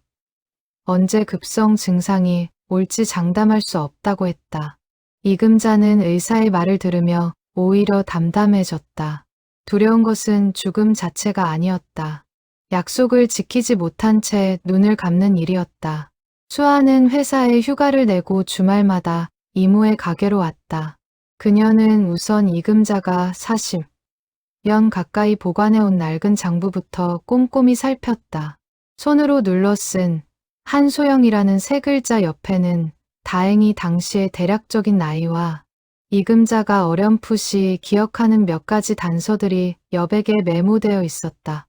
언제 급성 증상이 올지 장담할 수 없다고 했다. 이금자는 의사의 말을 들으며 오히려 담담해졌다. 두려운 것은 죽음 자체가 아니었다. 약속을 지키지 못한 채 눈을 감는 일이었다. 수아는 회사에 휴가를 내고 주말마다 이모의 가게로 왔다. 그녀는 우선 이금자가 40년 가까이 보관해온 낡은 장부부터 꼼꼼히 살폈다. 손으로 눌러 쓴 한소영이라는 세 글자 옆에는 다행히 당시의 대략적인 나이와 이금자가 어렴풋이 기억하는 몇 가지 단서들이 여백에 메모되어 있었다.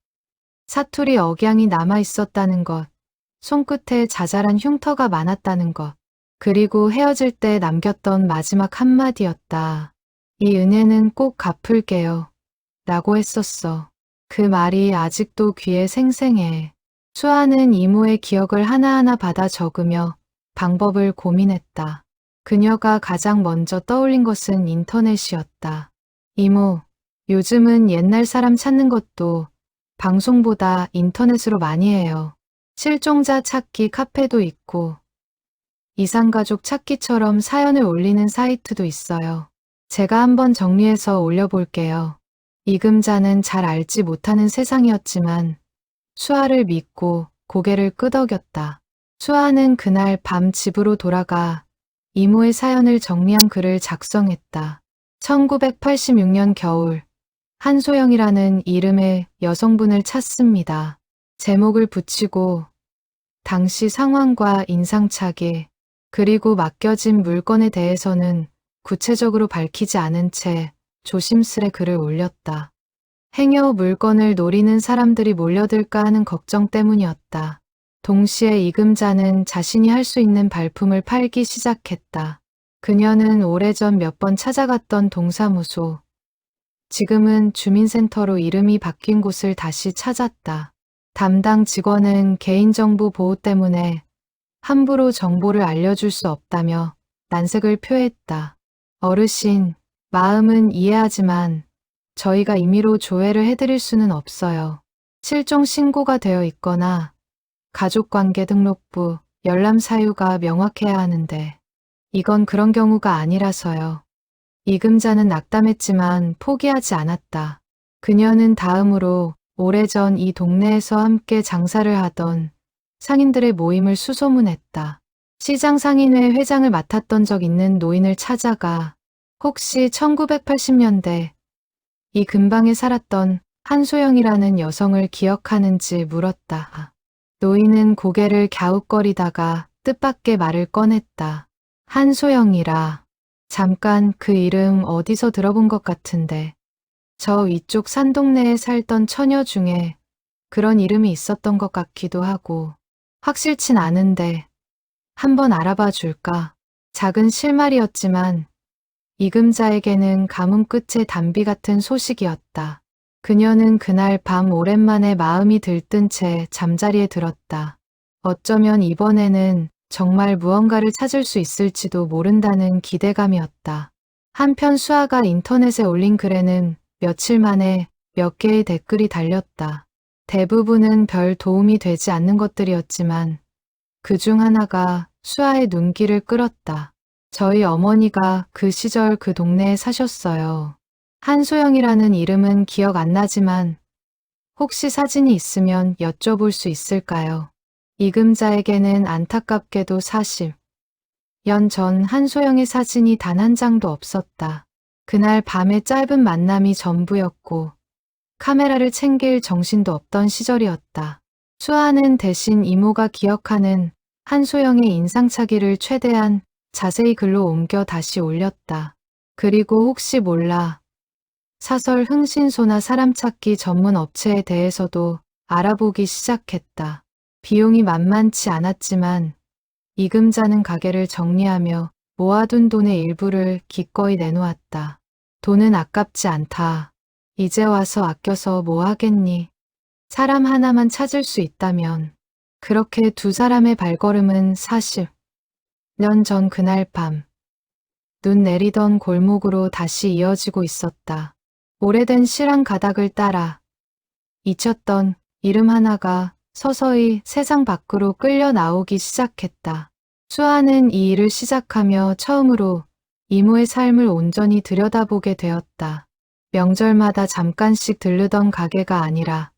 사투리 억양이 남아 있었다는 것, 손끝에 자잘한 흉터가 많았다는 것, 그리고 헤어질 때 남겼던 마지막 한마디였다. 이 은혜는 꼭 갚을게요. 라고 했었어. 그 말이 아직도 귀에 생생해. 수아는 이모의 기억을 하나하나 받아 적으며 방법을 고민했다. 그녀가 가장 먼저 떠올린 것은 인터넷이었다. 이모, 요즘은 옛날 사람 찾는 것도 방송보다 인터넷으로 많이 해요. 실종자 찾기 카페도 있고 이산가족 찾기처럼 사연을 올리는 사이트도 있어요. 제가 한번 정리해서 올려볼게요. 이금자는 잘 알지 못하는 세상이었지만 수아를 믿고 고개를 끄덕였다. 수아는 그날 밤 집으로 돌아가 이모의 사연을 정리한 글을 작성했다. 1986년 겨울, 한소영이라는 이름의 여성분을 찾습니다. 제목을 붙이고 당시 상황과 인상착의, 그리고 맡겨진 물건에 대해서는 구체적으로 밝히지 않은 채 조심스레 글을 올렸다. 행여 물건을 노리는 사람들이 몰려들까 하는 걱정 때문이었다. 동시에 이금자는 자신이 할 수 있는 발품을 팔기 시작했다. 그녀는 오래전 몇 번 찾아갔던 동사무소, 지금은 주민센터로 이름이 바뀐 곳을 다시 찾았다. 담당 직원은 개인정보 보호 때문에 함부로 정보를 알려줄 수 없다며 난색을 표했다. 어르신, 마음은 이해하지만 저희가 임의로 조회를 해드릴 수는 없어요. 실종 신고가 되어 있거나 가족관계 등록부, 열람 사유가 명확해야 하는데 이건 그런 경우가 아니라서요. 이금자는 낙담했지만 포기하지 않았다. 그녀는 다음으로 오래전 이 동네에서 함께 장사를 하던 상인들의 모임을 수소문했다. 시장 상인회 회장을 맡았던 적 있는 노인을 찾아가 혹시 1980년대 이 근방에 살았던 한소영이라는 여성을 기억하는지 물었다. 노인은 고개를 갸웃거리다가 뜻밖의 말을 꺼냈다. 한소영이라. 잠깐 그 이름 어디서 들어본 것 같은데. 저 위쪽 산동네에 살던 처녀 중에 그런 이름이 있었던 것 같기도 하고. 확실진 않은데 한번 알아봐 줄까? 작은 실말이었지만 이금자에게는 가뭄 끝의 단비 같은 소식이었다. 그녀는 그날 밤 오랜만에 마음이 들뜬 채 잠자리에 들었다. 어쩌면 이번에는 정말 무언가를 찾을 수 있을지도 모른다는 기대감이었다. 한편 수아가 인터넷에 올린 글에는 며칠 만에 몇 개의 댓글이 달렸다. 대부분은 별 도움이 되지 않는 것들이었지만 그중 하나가 수아의 눈길을 끌었다. 저희 어머니가 그 시절 그 동네에 사셨어요. 한소영이라는 이름은 기억 안 나지만 혹시 사진이 있으면 여쭤볼 수 있을까요? 이금자에게는 안타깝게도 40년 전 한소영의 사진이 단 한 장도 없었다. 그날 밤의 짧은 만남이 전부였고 카메라를 챙길 정신도 없던 시절이었다. 수아는 대신 이모가 기억하는 한소영의 인상착의를 최대한 자세히 글로 옮겨 다시 올렸다. 그리고 혹시 몰라 사설 흥신소나 사람찾기 전문 업체에 대해서도 알아보기 시작했다. 비용이 만만치 않았지만 이금자는 가게를 정리하며 모아둔 돈의 일부를 기꺼이 내놓았다. 돈은 아깝지 않다. 이제 와서 아껴서 뭐 하겠니? 사람 하나만 찾을 수 있다면. 그렇게 두 사람의 발걸음은 40년 전 그날 밤 눈 내리던 골목으로 다시 이어지고 있었다. 오래된 실한 가닥을 따라 잊혔던 이름 하나가 서서히 세상 밖으로 끌려 나오기 시작했다. 수아는 이 일을 시작하며 처음으로 이모의 삶을 온전히 들여다보게 되었다. 명절마다 잠깐씩 들르던 가게가 아니라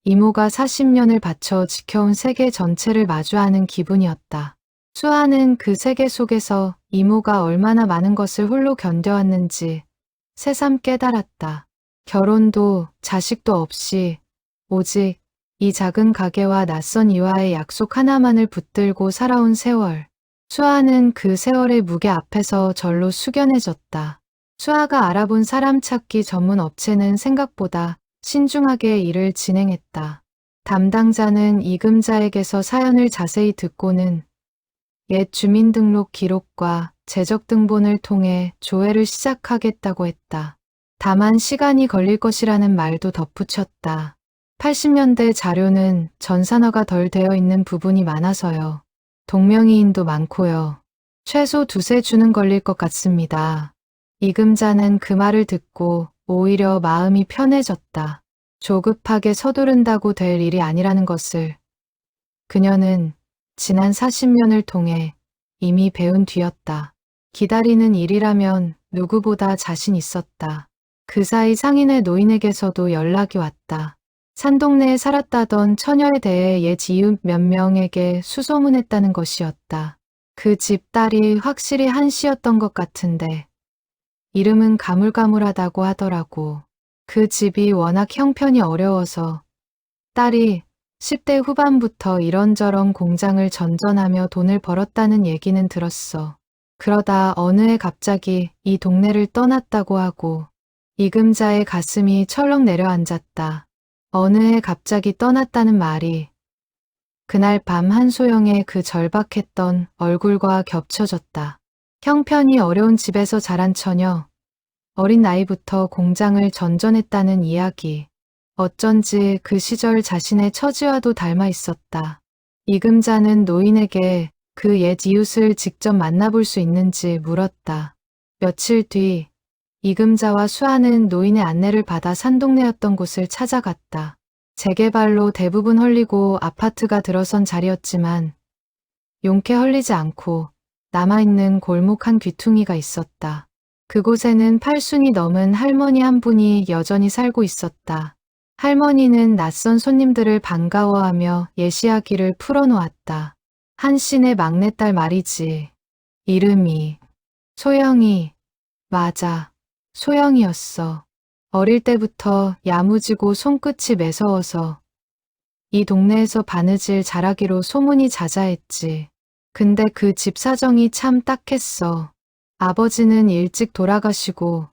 이모가 40년을 바쳐 지켜온 세계 전체를 마주하는 기분이었다. 수아는 그 세계 속에서 이모가 얼마나 많은 것을 홀로 견뎌왔는지 새삼 깨달았다. 결혼도 자식도 없이 오직 이 작은 가게와 낯선 이와의 약속 하나만을 붙들고 살아온 세월. 수아는 그 세월의 무게 앞에서 절로 숙연해졌다. 수아가 알아본 사람 찾기 전문 업체는 생각보다 신중하게 일을 진행했다. 담당자는 이금자에게서 사연을 자세히 듣고는 옛 주민등록 기록과 재적등본을 통해 조회를 시작하겠다고 했다. 다만 시간이 걸릴 것이라는 말도 덧붙였다. 80년대 자료는 전산화가 덜 되어 있는 부분이 많아서요. 동명이인도 많고요. 최소 2~3주는 걸릴 것 같습니다. 이금자는 그 말을 듣고 오히려 마음이 편해졌다. 조급하게 서두른다고 될 일이 아니라는 것을 그녀는 지난 40년을 통해 이미 배운 뒤였다. 기다리는 일이라면 누구보다 자신 있었다. 그 사이 상인의 노인에게서도 연락이 왔다. 산동네에 살았다던 처녀에 대해 옛 이웃 몇 명에게 수소문했다는 것이었다. 그 집 딸이 확실히 한 씨였던 것 같은데 이름은 가물가물하다고 하더라고. 그 집이 워낙 형편이 어려워서 딸이 10대 후반부터 이런저런 공장을 전전하며 돈을 벌었다는 얘기는 들었어. 그러다 어느 해 갑자기 이 동네를 떠났다고 하고 이금자의 가슴이 철렁 내려앉았다. 어느 해 갑자기 떠났다는 말이 그날 밤 한소영의 그 절박했던 얼굴과 겹쳐졌다. 형편이 어려운 집에서 자란 처녀, 어린 나이부터 공장을 전전했다는 이야기. 어쩐지 그 시절 자신의 처지와도 닮아 있었다. 이금자는 노인에게 그 옛 이웃을 직접 만나볼 수 있는지 물었다. 며칠 뒤 이금자와 수아는 노인의 안내를 받아 산동네였던 곳을 찾아갔다. 재개발로 대부분 헐리고 아파트가 들어선 자리였지만 용케 헐리지 않고 남아있는 골목 한 귀퉁이가 있었다. 그곳에는 80이 넘은 할머니 한 분이 여전히 살고 있었다. 할머니는 낯선 손님들을 반가워하며 예시하기를 풀어놓았다. 한신의 막내딸 말이지. 이름이 소영이. 맞아. 소영이었어. 어릴 때부터 야무지고 손끝이 매서워서 이 동네에서 바느질 잘하기로 소문이 자자했지. 근데 그 집 사정이 참 딱했어. 아버지는 일찍 돌아가시고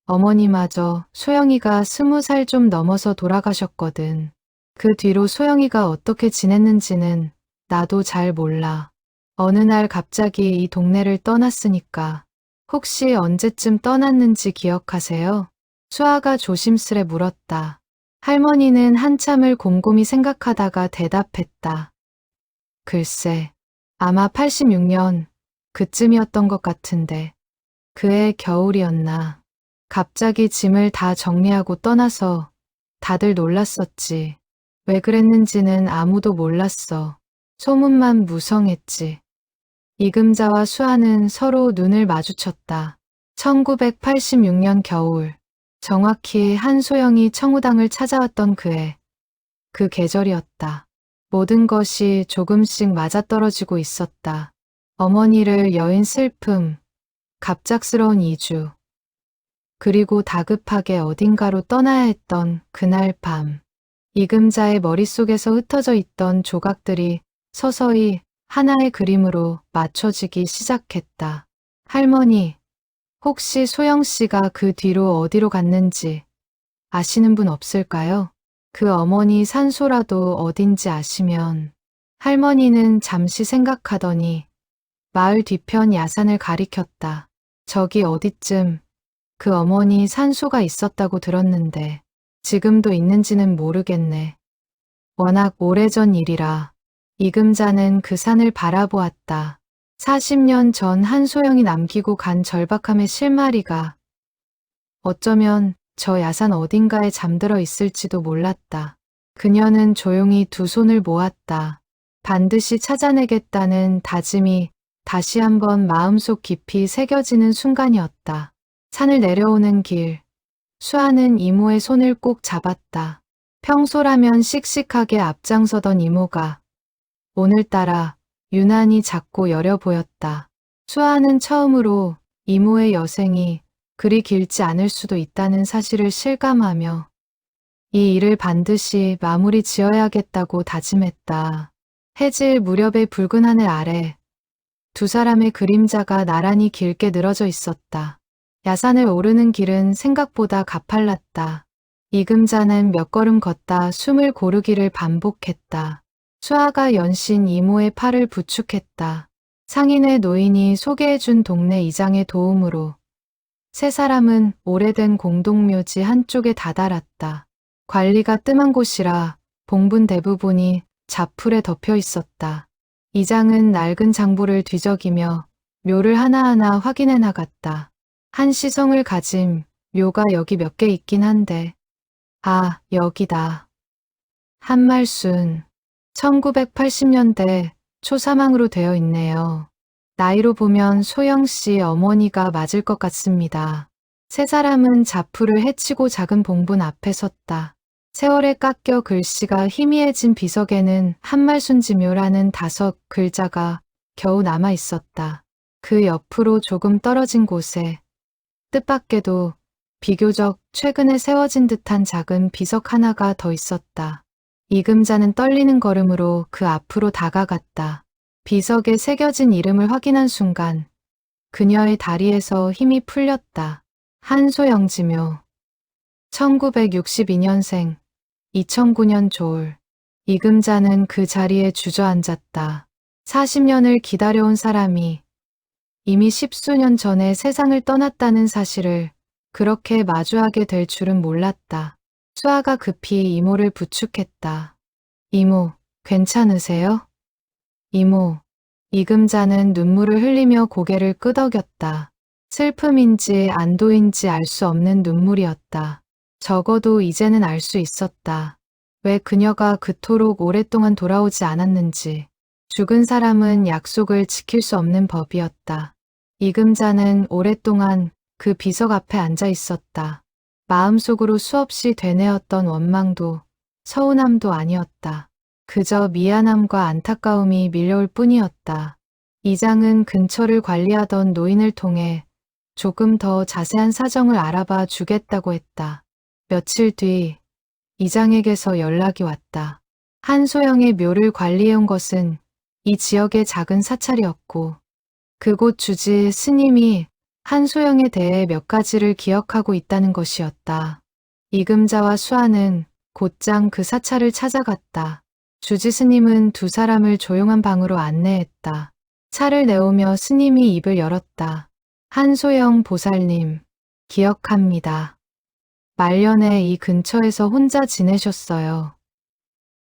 어머니마저 소영이가 20살 좀 넘어서 돌아가셨거든. 그 뒤로 소영이가 어떻게 지냈는지는 나도 잘 몰라. 어느 날 갑자기 이 동네를 떠났으니까 혹시 언제쯤 떠났는지 기억하세요? 수아가 조심스레 물었다. 할머니는 한참을 곰곰이 생각하다가 대답했다. 글쎄, 아마 86년 그쯤이었던 것 같은데 그해 겨울이었나. 갑자기 짐을 다 정리하고 떠나서 다들 놀랐었지. 왜 그랬는지는 아무도 몰랐어. 소문만 무성했지. 이금자와 수아는 서로 눈을 마주쳤다. 1986년 겨울, 정확히 한소영이 청우당을 찾아왔던 그해, 그 계절이었다. 모든 것이 조금씩 맞아떨어지고 있었다. 어머니를 여인 슬픔, 갑작스러운 이주, 그리고 다급하게 어딘가로 떠나야 했던 그날 밤. 이금자의 머릿속에서 흩어져 있던 조각들이 서서히 하나의 그림으로 맞춰지기 시작했다. 할머니, 혹시 소영 씨가 그 뒤로 어디로 갔는지 아시는 분 없을까요? 그 어머니 산소라도 어딘지 아시면. 할머니는 잠시 생각하더니 마을 뒤편 야산을 가리켰다. 저기 어디쯤 그 어머니 산소가 있었다고 들었는데 지금도 있는지는 모르겠네. 워낙 오래전 일이라. 이금자는 그 산을 바라보았다. 40년 전 한소영이 남기고 간 절박함의 실마리가 어쩌면 저 야산 어딘가에 잠들어 있을지도 몰랐다. 그녀는 조용히 두 손을 모았다. 반드시 찾아내겠다는 다짐이 다시 한번 마음속 깊이 새겨지는 순간이었다. 산을 내려오는 길, 수아는 이모의 손을 꼭 잡았다. 평소라면 씩씩하게 앞장서던 이모가 오늘따라 유난히 작고 여려 보였다. 수아는 처음으로 이모의 여생이 그리 길지 않을 수도 있다는 사실을 실감하며 이 일을 반드시 마무리 지어야겠다고 다짐했다. 해질 무렵의 붉은 하늘 아래 두 사람의 그림자가 나란히 길게 늘어져 있었다. 야산을 오르는 길은 생각보다 가팔랐다. 이금자는 몇 걸음 걷다 숨을 고르기를 반복했다. 수아가 연신 이모의 팔을 부축했다. 상인의 노인이 소개해준 동네 이장의 도움으로 세 사람은 오래된 공동묘지 한쪽에 다다랐다. 관리가 뜸한 곳이라 봉분 대부분이 자풀에 덮여 있었다. 이장은 낡은 장부를 뒤적이며 묘를 하나하나 확인해 나갔다. 한 시성을 가진 묘가 여기 몇 개 있긴 한데, 아, 여기다. 한말순, 1980년대 초사망으로 되어 있네요. 나이로 보면 소영 씨 어머니가 맞을 것 같습니다. 세 사람은 자풀을 헤치고 작은 봉분 앞에 섰다. 세월에 깎여 글씨가 희미해진 비석에는 한말순지묘라는 5글자가 겨우 남아 있었다. 그 옆으로 조금 떨어진 곳에 뜻밖에도 비교적 최근에 세워진 듯한 작은 비석 하나가 더 있었다. 이금자는 떨리는 걸음으로 그 앞으로 다가갔다. 비석에 새겨진 이름을 확인한 순간 그녀의 다리에서 힘이 풀렸다. 한소영지묘 1962년생 2009년 조울. 이금자는 그 자리에 주저앉았다. 40년을 기다려온 사람이 이미 10수년 전에 세상을 떠났다는 사실을 그렇게 마주하게 될 줄은 몰랐다. 수아가 급히 이모를 부축했다. 이모, 괜찮으세요? 이모. 이금자는 눈물을 흘리며 고개를 끄덕였다. 슬픔인지 안도인지 알 수 없는 눈물이었다. 적어도 이제는 알 수 있었다. 왜 그녀가 그토록 오랫동안 돌아오지 않았는지. 죽은 사람은 약속을 지킬 수 없는 법이었다. 이금자는 오랫동안 그 비석 앞에 앉아 있었다. 마음속으로 수없이 되뇌었던 원망도 서운함도 아니었다. 그저 미안함과 안타까움이 밀려올 뿐이었다. 이장은 근처를 관리하던 노인을 통해 조금 더 자세한 사정을 알아봐 주겠다고 했다. 며칠 뒤 이장에게서 연락이 왔다. 한소영의 묘를 관리해온 것은 이 지역의 작은 사찰이었고 그곳 주지 스님이 한소영에 대해 몇 가지를 기억하고 있다는 것이었다. 이금자와 수아는 곧장 그 사찰을 찾아갔다. 주지 스님은 두 사람을 조용한 방으로 안내했다. 차를 내오며 스님이 입을 열었다. 한소영 보살님, 기억합니다. 말년에 이 근처에서 혼자 지내셨어요.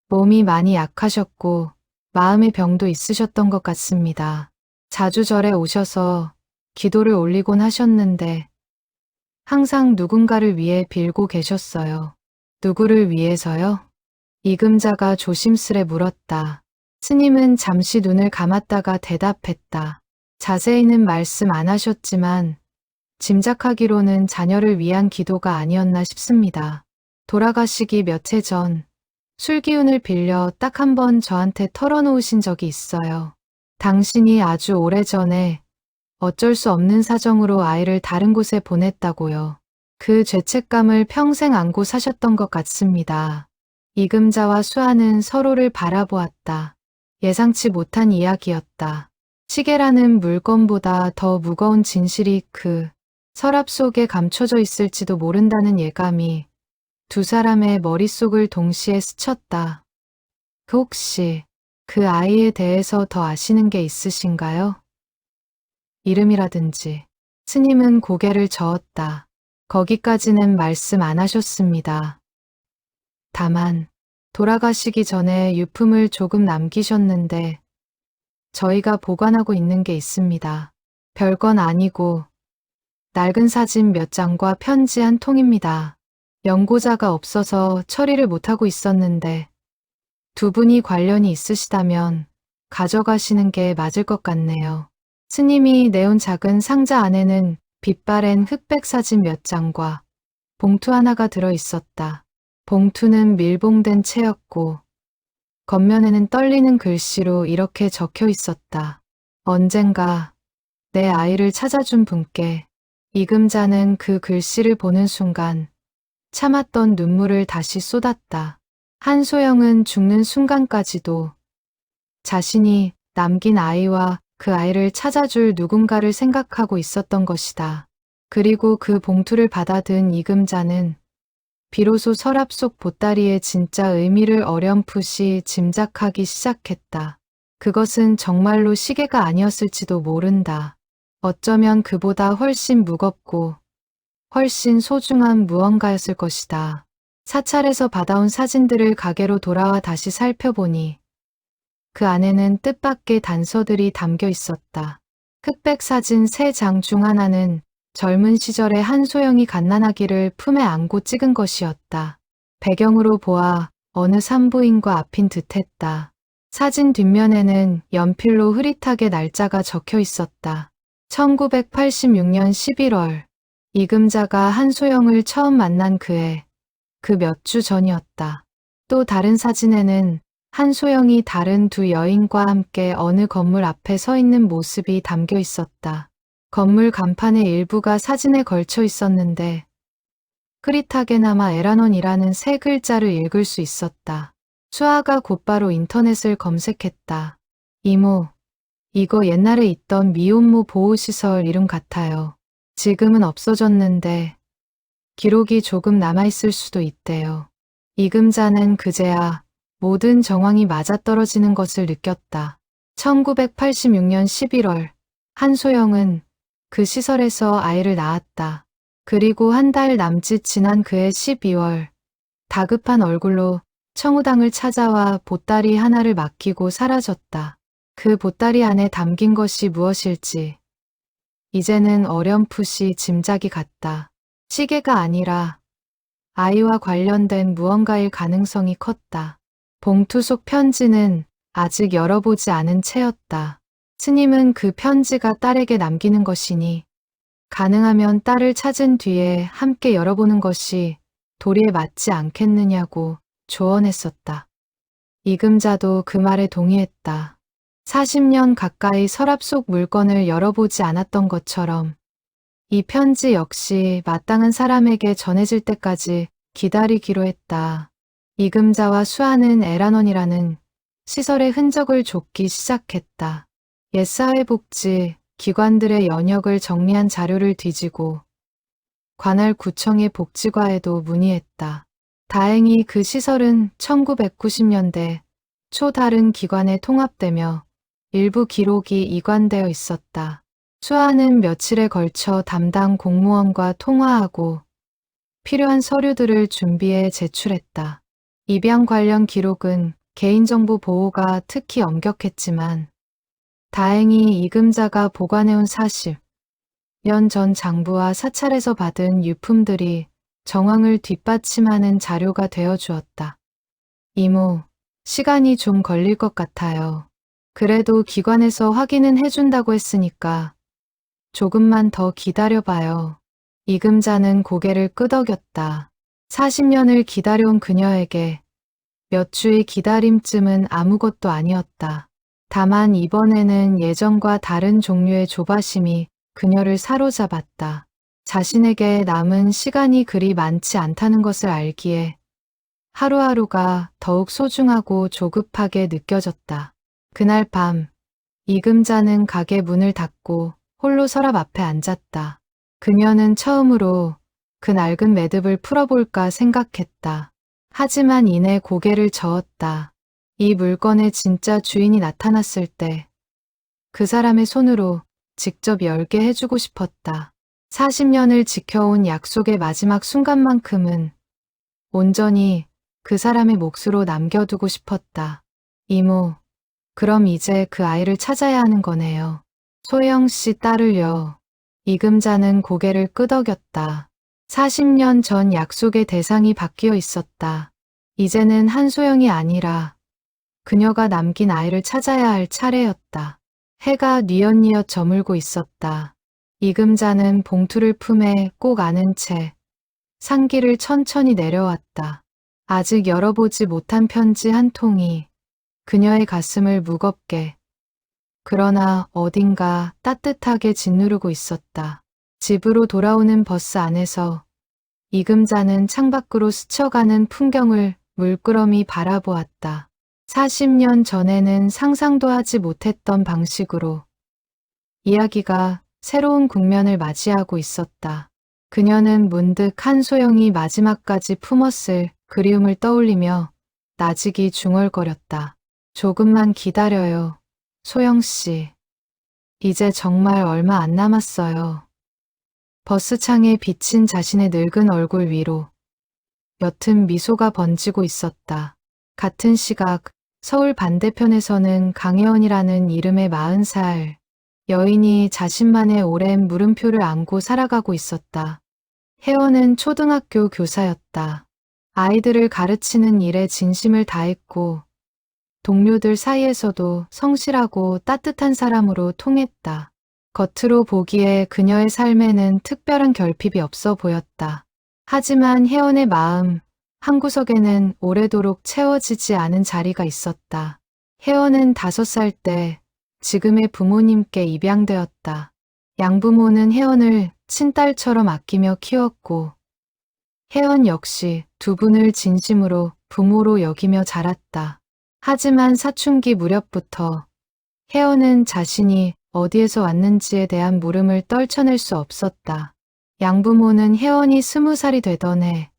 몸이 많이 약하셨고 마음의 병도 있으셨던 것 같습니다. 자주 절에 오셔서 기도를 올리곤 하셨는데 항상 누군가를 위해 빌고 계셨어요. 누구를 위해서요? 이금자가 조심스레 물었다. 스님은 잠시 눈을 감았다가 대답했다. 자세히는 말씀 안 하셨지만 짐작하기로는 자녀를 위한 기도가 아니었나 싶습니다. 돌아가시기 몇 해 전 술기운을 빌려 딱 한 번 저한테 털어놓으신 적이 있어요. 당신이 아주 오래전에 어쩔 수 없는 사정으로 아이를 다른 곳에 보냈다고요. 그 죄책감을 평생 안고 사셨던 것 같습니다. 이금자와 수아는 서로를 바라보았다. 예상치 못한 이야기였다. 시계라는 물건보다 더 무거운 진실이 그 서랍 속에 감춰져 있을지도 모른다는 예감이 두 사람의 머릿속을 동시에 스쳤다. 혹시 그 아이에 대해서 더 아시는 게 있으신가요? 이름이라든지. 스님은 고개를 저었다. 거기까지는 말씀 안 하셨습니다. 다만 돌아가시기 전에 유품을 조금 남기셨는데 저희가 보관하고 있는 게 있습니다. 별건 아니고 낡은 사진 몇 장과 편지 한 통입니다. 연고자가 없어서 처리를 못하고 있었는데 두 분이 관련이 있으시다면 가져가시는 게 맞을 것 같네요. 스님이 내온 작은 상자 안에는 빛바랜 흑백 사진 몇 장과 봉투 하나가 들어 있었다. 봉투는 밀봉된 채였고 겉면에는 떨리는 글씨로 이렇게 적혀 있었다. 언젠가 내 아이를 찾아준 분께. 이금자는 그 글씨를 보는 순간 참았던 눈물을 다시 쏟았다. 한소영은 죽는 순간까지도 자신이 남긴 아이와 그 아이를 찾아줄 누군가를 생각하고 있었던 것이다. 그리고 그 봉투를 받아든 이금자는 비로소 서랍 속 보따리의 진짜 의미를 어렴풋이 짐작하기 시작했다. 그것은 정말로 시계가 아니었을지도 모른다. 어쩌면 그보다 훨씬 무겁고 훨씬 소중한 무언가였을 것이다. 사찰에서 받아온 사진들을 가게로 돌아와 다시 살펴보니 그 안에는 뜻밖의 단서들이 담겨 있었다. 흑백 사진 3장 중 하나는 젊은 시절의 한소영이 갓난아기를 품에 안고 찍은 것이었다. 배경으로 보아 어느 산부인과 앞인 듯했다. 사진 뒷면에는 연필로 흐릿하게 날짜가 적혀 있었다. 1986년 11월, 이금자가 한소영을 처음 만난 그해, 그 몇 주 전이었다. 또 다른 사진에는 한소영이 다른 2 여인과 함께 어느 건물 앞에 서 있는 모습이 담겨 있었다. 건물 간판의 일부가 사진에 걸쳐 있었는데 흐릿하게나마 에라논이라는 3글자를 읽을 수 있었다. 수아가 곧바로 인터넷을 검색했다. 이모, 이거 옛날에 있던 미혼모 보호시설 이름 같아요. 지금은 없어졌는데 기록이 조금 남아있을 수도 있대요. 이금자는 그제야 모든 정황이 맞아떨어지는 것을 느꼈다. 1986년 11월, 한소영은 그 시설에서 아이를 낳았다. 그리고 한 달 남짓 지난 그해 12월, 다급한 얼굴로 청우당을 찾아와 보따리 하나를 맡기고 사라졌다. 그 보따리 안에 담긴 것이 무엇일지 이제는 어렴풋이 짐작이 갔다. 시계가 아니라 아이와 관련된 무언가일 가능성이 컸다. 봉투 속 편지는 아직 열어보지 않은 채였다. 스님은 그 편지가 딸에게 남기는 것이니 가능하면 딸을 찾은 뒤에 함께 열어보는 것이 도리에 맞지 않겠느냐고 조언했었다. 이금자도 그 말에 동의했다. 40년 가까이 서랍 속 물건을 열어보지 않았던 것처럼 이 편지 역시 마땅한 사람에게 전해질 때까지 기다리기로 했다. 이금자와 수아는 에라논이라는 시설의 흔적을 좁기 시작했다. 옛사회복지 기관들의 연역을 정리한 자료를 뒤지고 관할 구청의 복지과에도 문의했다. 다행히 그 시설은 1990년대 초 다른 기관에 통합되며 일부 기록이 이관되어 있었다. 수아는 며칠에 걸쳐 담당 공무원과 통화하고 필요한 서류들을 준비해 제출했다. 입양 관련 기록은 개인정보 보호가 특히 엄격했지만 다행히 이금자가 보관해온 40년 전 장부와 사찰에서 받은 유품들이 정황을 뒷받침하는 자료가 되어 주었다. 이모, 시간이 좀 걸릴 것 같아요. 그래도 기관에서 확인은 해준다고 했으니까 조금만 더 기다려봐요. 이금자는 고개를 끄덕였다. 40년을 기다려온 그녀에게 몇 주의 기다림쯤은 아무것도 아니었다. 다만 이번에는 예전과 다른 종류의 조바심이 그녀를 사로잡았다. 자신에게 남은 시간이 그리 많지 않다는 것을 알기에 하루하루가 더욱 소중하고 조급하게 느껴졌다. 그날 밤, 이금자는 가게 문을 닫고 홀로 서랍 앞에 앉았다. 그녀는 처음으로 그 낡은 매듭을 풀어볼까 생각했다. 하지만 이내 고개를 저었다. 이 물건의 진짜 주인이 나타났을 때 그 사람의 손으로 직접 열게 해주고 싶었다. 40년을 지켜온 약속의 마지막 순간만큼은 온전히 그 사람의 몫으로 남겨두고 싶었다. 이모, 그럼 이제 그 아이를 찾아야 하는 거네요. 소영 씨 딸을요. 이금자는 고개를 끄덕였다. 40년 전 약속의 대상이 바뀌어 있었다. 이제는 한소영이 아니라 그녀가 남긴 아이를 찾아야 할 차례였다. 해가 뉘엿뉘엿 저물고 있었다. 이금자는 봉투를 품에 꼭 안은 채 산길을 천천히 내려왔다. 아직 열어보지 못한 편지 한 통이 그녀의 가슴을 무겁게, 그러나 어딘가 따뜻하게 짓누르고 있었다. 집으로 돌아오는 버스 안에서 이금자는 창밖으로 스쳐가는 풍경을 물끄러미 바라보았다. 40년 전에는 상상도 하지 못했던 방식으로 이야기가 새로운 국면을 맞이하고 있었다. 그녀는 문득 한소영이 마지막까지 품었을 그리움을 떠올리며 나직이 중얼거렸다. 조금만 기다려요, 소영씨. 이제 정말 얼마 안 남았어요. 버스창에 비친 자신의 늙은 얼굴 위로 옅은 미소가 번지고 있었다. 같은 시각 서울 반대편에서는 강혜원이라는 이름의 40살 여인이 자신만의 오랜 물음표를 안고 살아가고 있었다. 혜원은 초등학교 교사였다. 아이들을 가르치는 일에 진심을 다했고 동료들 사이에서도 성실하고 따뜻한 사람으로 통했다. 겉으로 보기에 그녀의 삶에는 특별한 결핍이 없어 보였다. 하지만 혜원의 마음 한구석에는 오래도록 채워지지 않은 자리가 있었다. 혜원은 5살 때 지금의 부모님께 입양되었다. 양부모는 혜원을 친딸처럼 아끼며 키웠고 혜원 역시 두 분을 진심으로 부모로 여기며 자랐다. 하지만 사춘기 무렵부터 혜원은 자신이 어디에서 왔는지에 대한 물음을 떨쳐낼 수 없었다. 양부모는 혜원이 20살이 되던 해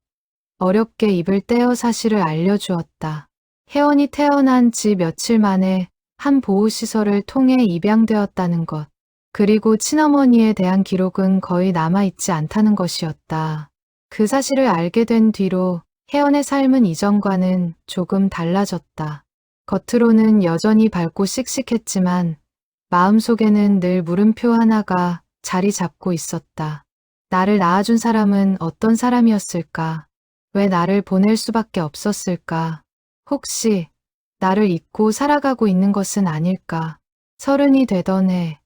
어렵게 입을 떼어 사실을 알려주었다. 혜원이 태어난 지 며칠 만에 한 보호시설을 통해 입양되었다는 것, 그리고 친어머니에 대한 기록은 거의 남아있지 않다는 것이었다. 그 사실을 알게 된 뒤로 혜원의 삶은 이전과는 조금 달라졌다. 겉으로는 여전히 밝고 씩씩했지만 마음속에는 늘 물음표 하나가 자리 잡고 있었다. 나를 낳아준 사람은 어떤 사람이었을까? 왜 나를 보낼 수밖에 없었을까? 혹시 나를 잊고 살아가고 있는 것은 아닐까? 30이 되던 해,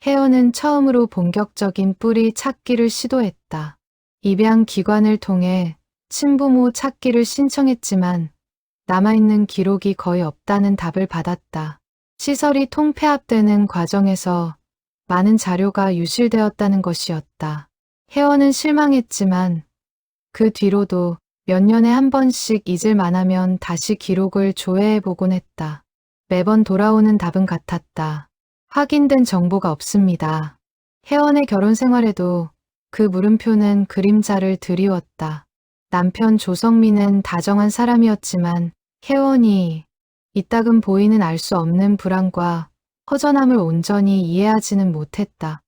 혜원은 처음으로 본격적인 뿌리 찾기를 시도했다. 입양 기관을 통해 친부모 찾기를 신청했지만 남아있는 기록이 거의 없다는 답을 받았다. 시설이 통폐합되는 과정에서 많은 자료가 유실되었다는 것이었다. 혜원은 실망했지만 그 뒤로도 몇 년에 한 번씩 잊을 만하면 다시 기록을 조회해보곤 했다. 매번 돌아오는 답은 같았다. 확인된 정보가 없습니다. 혜원의 결혼 생활에도 그 물음표는 그림자를 드리웠다. 남편 조성민은 다정한 사람이었지만 혜원이 이따금 보이는 알 수 없는 불안과 허전함을 온전히 이해하지는 못했다.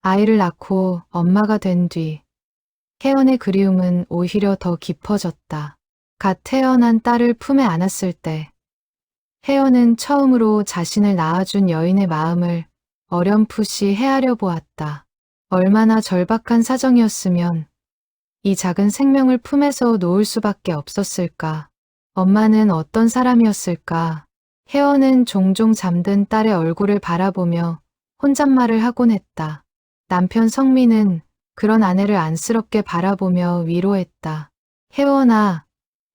아이를 낳고 엄마가 된 뒤 혜원의 그리움은 오히려 더 깊어졌다. 갓 태어난 딸을 품에 안았을 때 혜원은 처음으로 자신을 낳아준 여인의 마음을 어렴풋이 헤아려 보았다. 얼마나 절박한 사정이었으면 이 작은 생명을 품에서 놓을 수밖에 없었을까. 엄마는 어떤 사람이었을까. 혜원은 종종 잠든 딸의 얼굴을 바라보며 혼잣말을 하곤 했다. 남편 성민은 그런 아내를 안쓰럽게 바라보며 위로했다. 혜원아,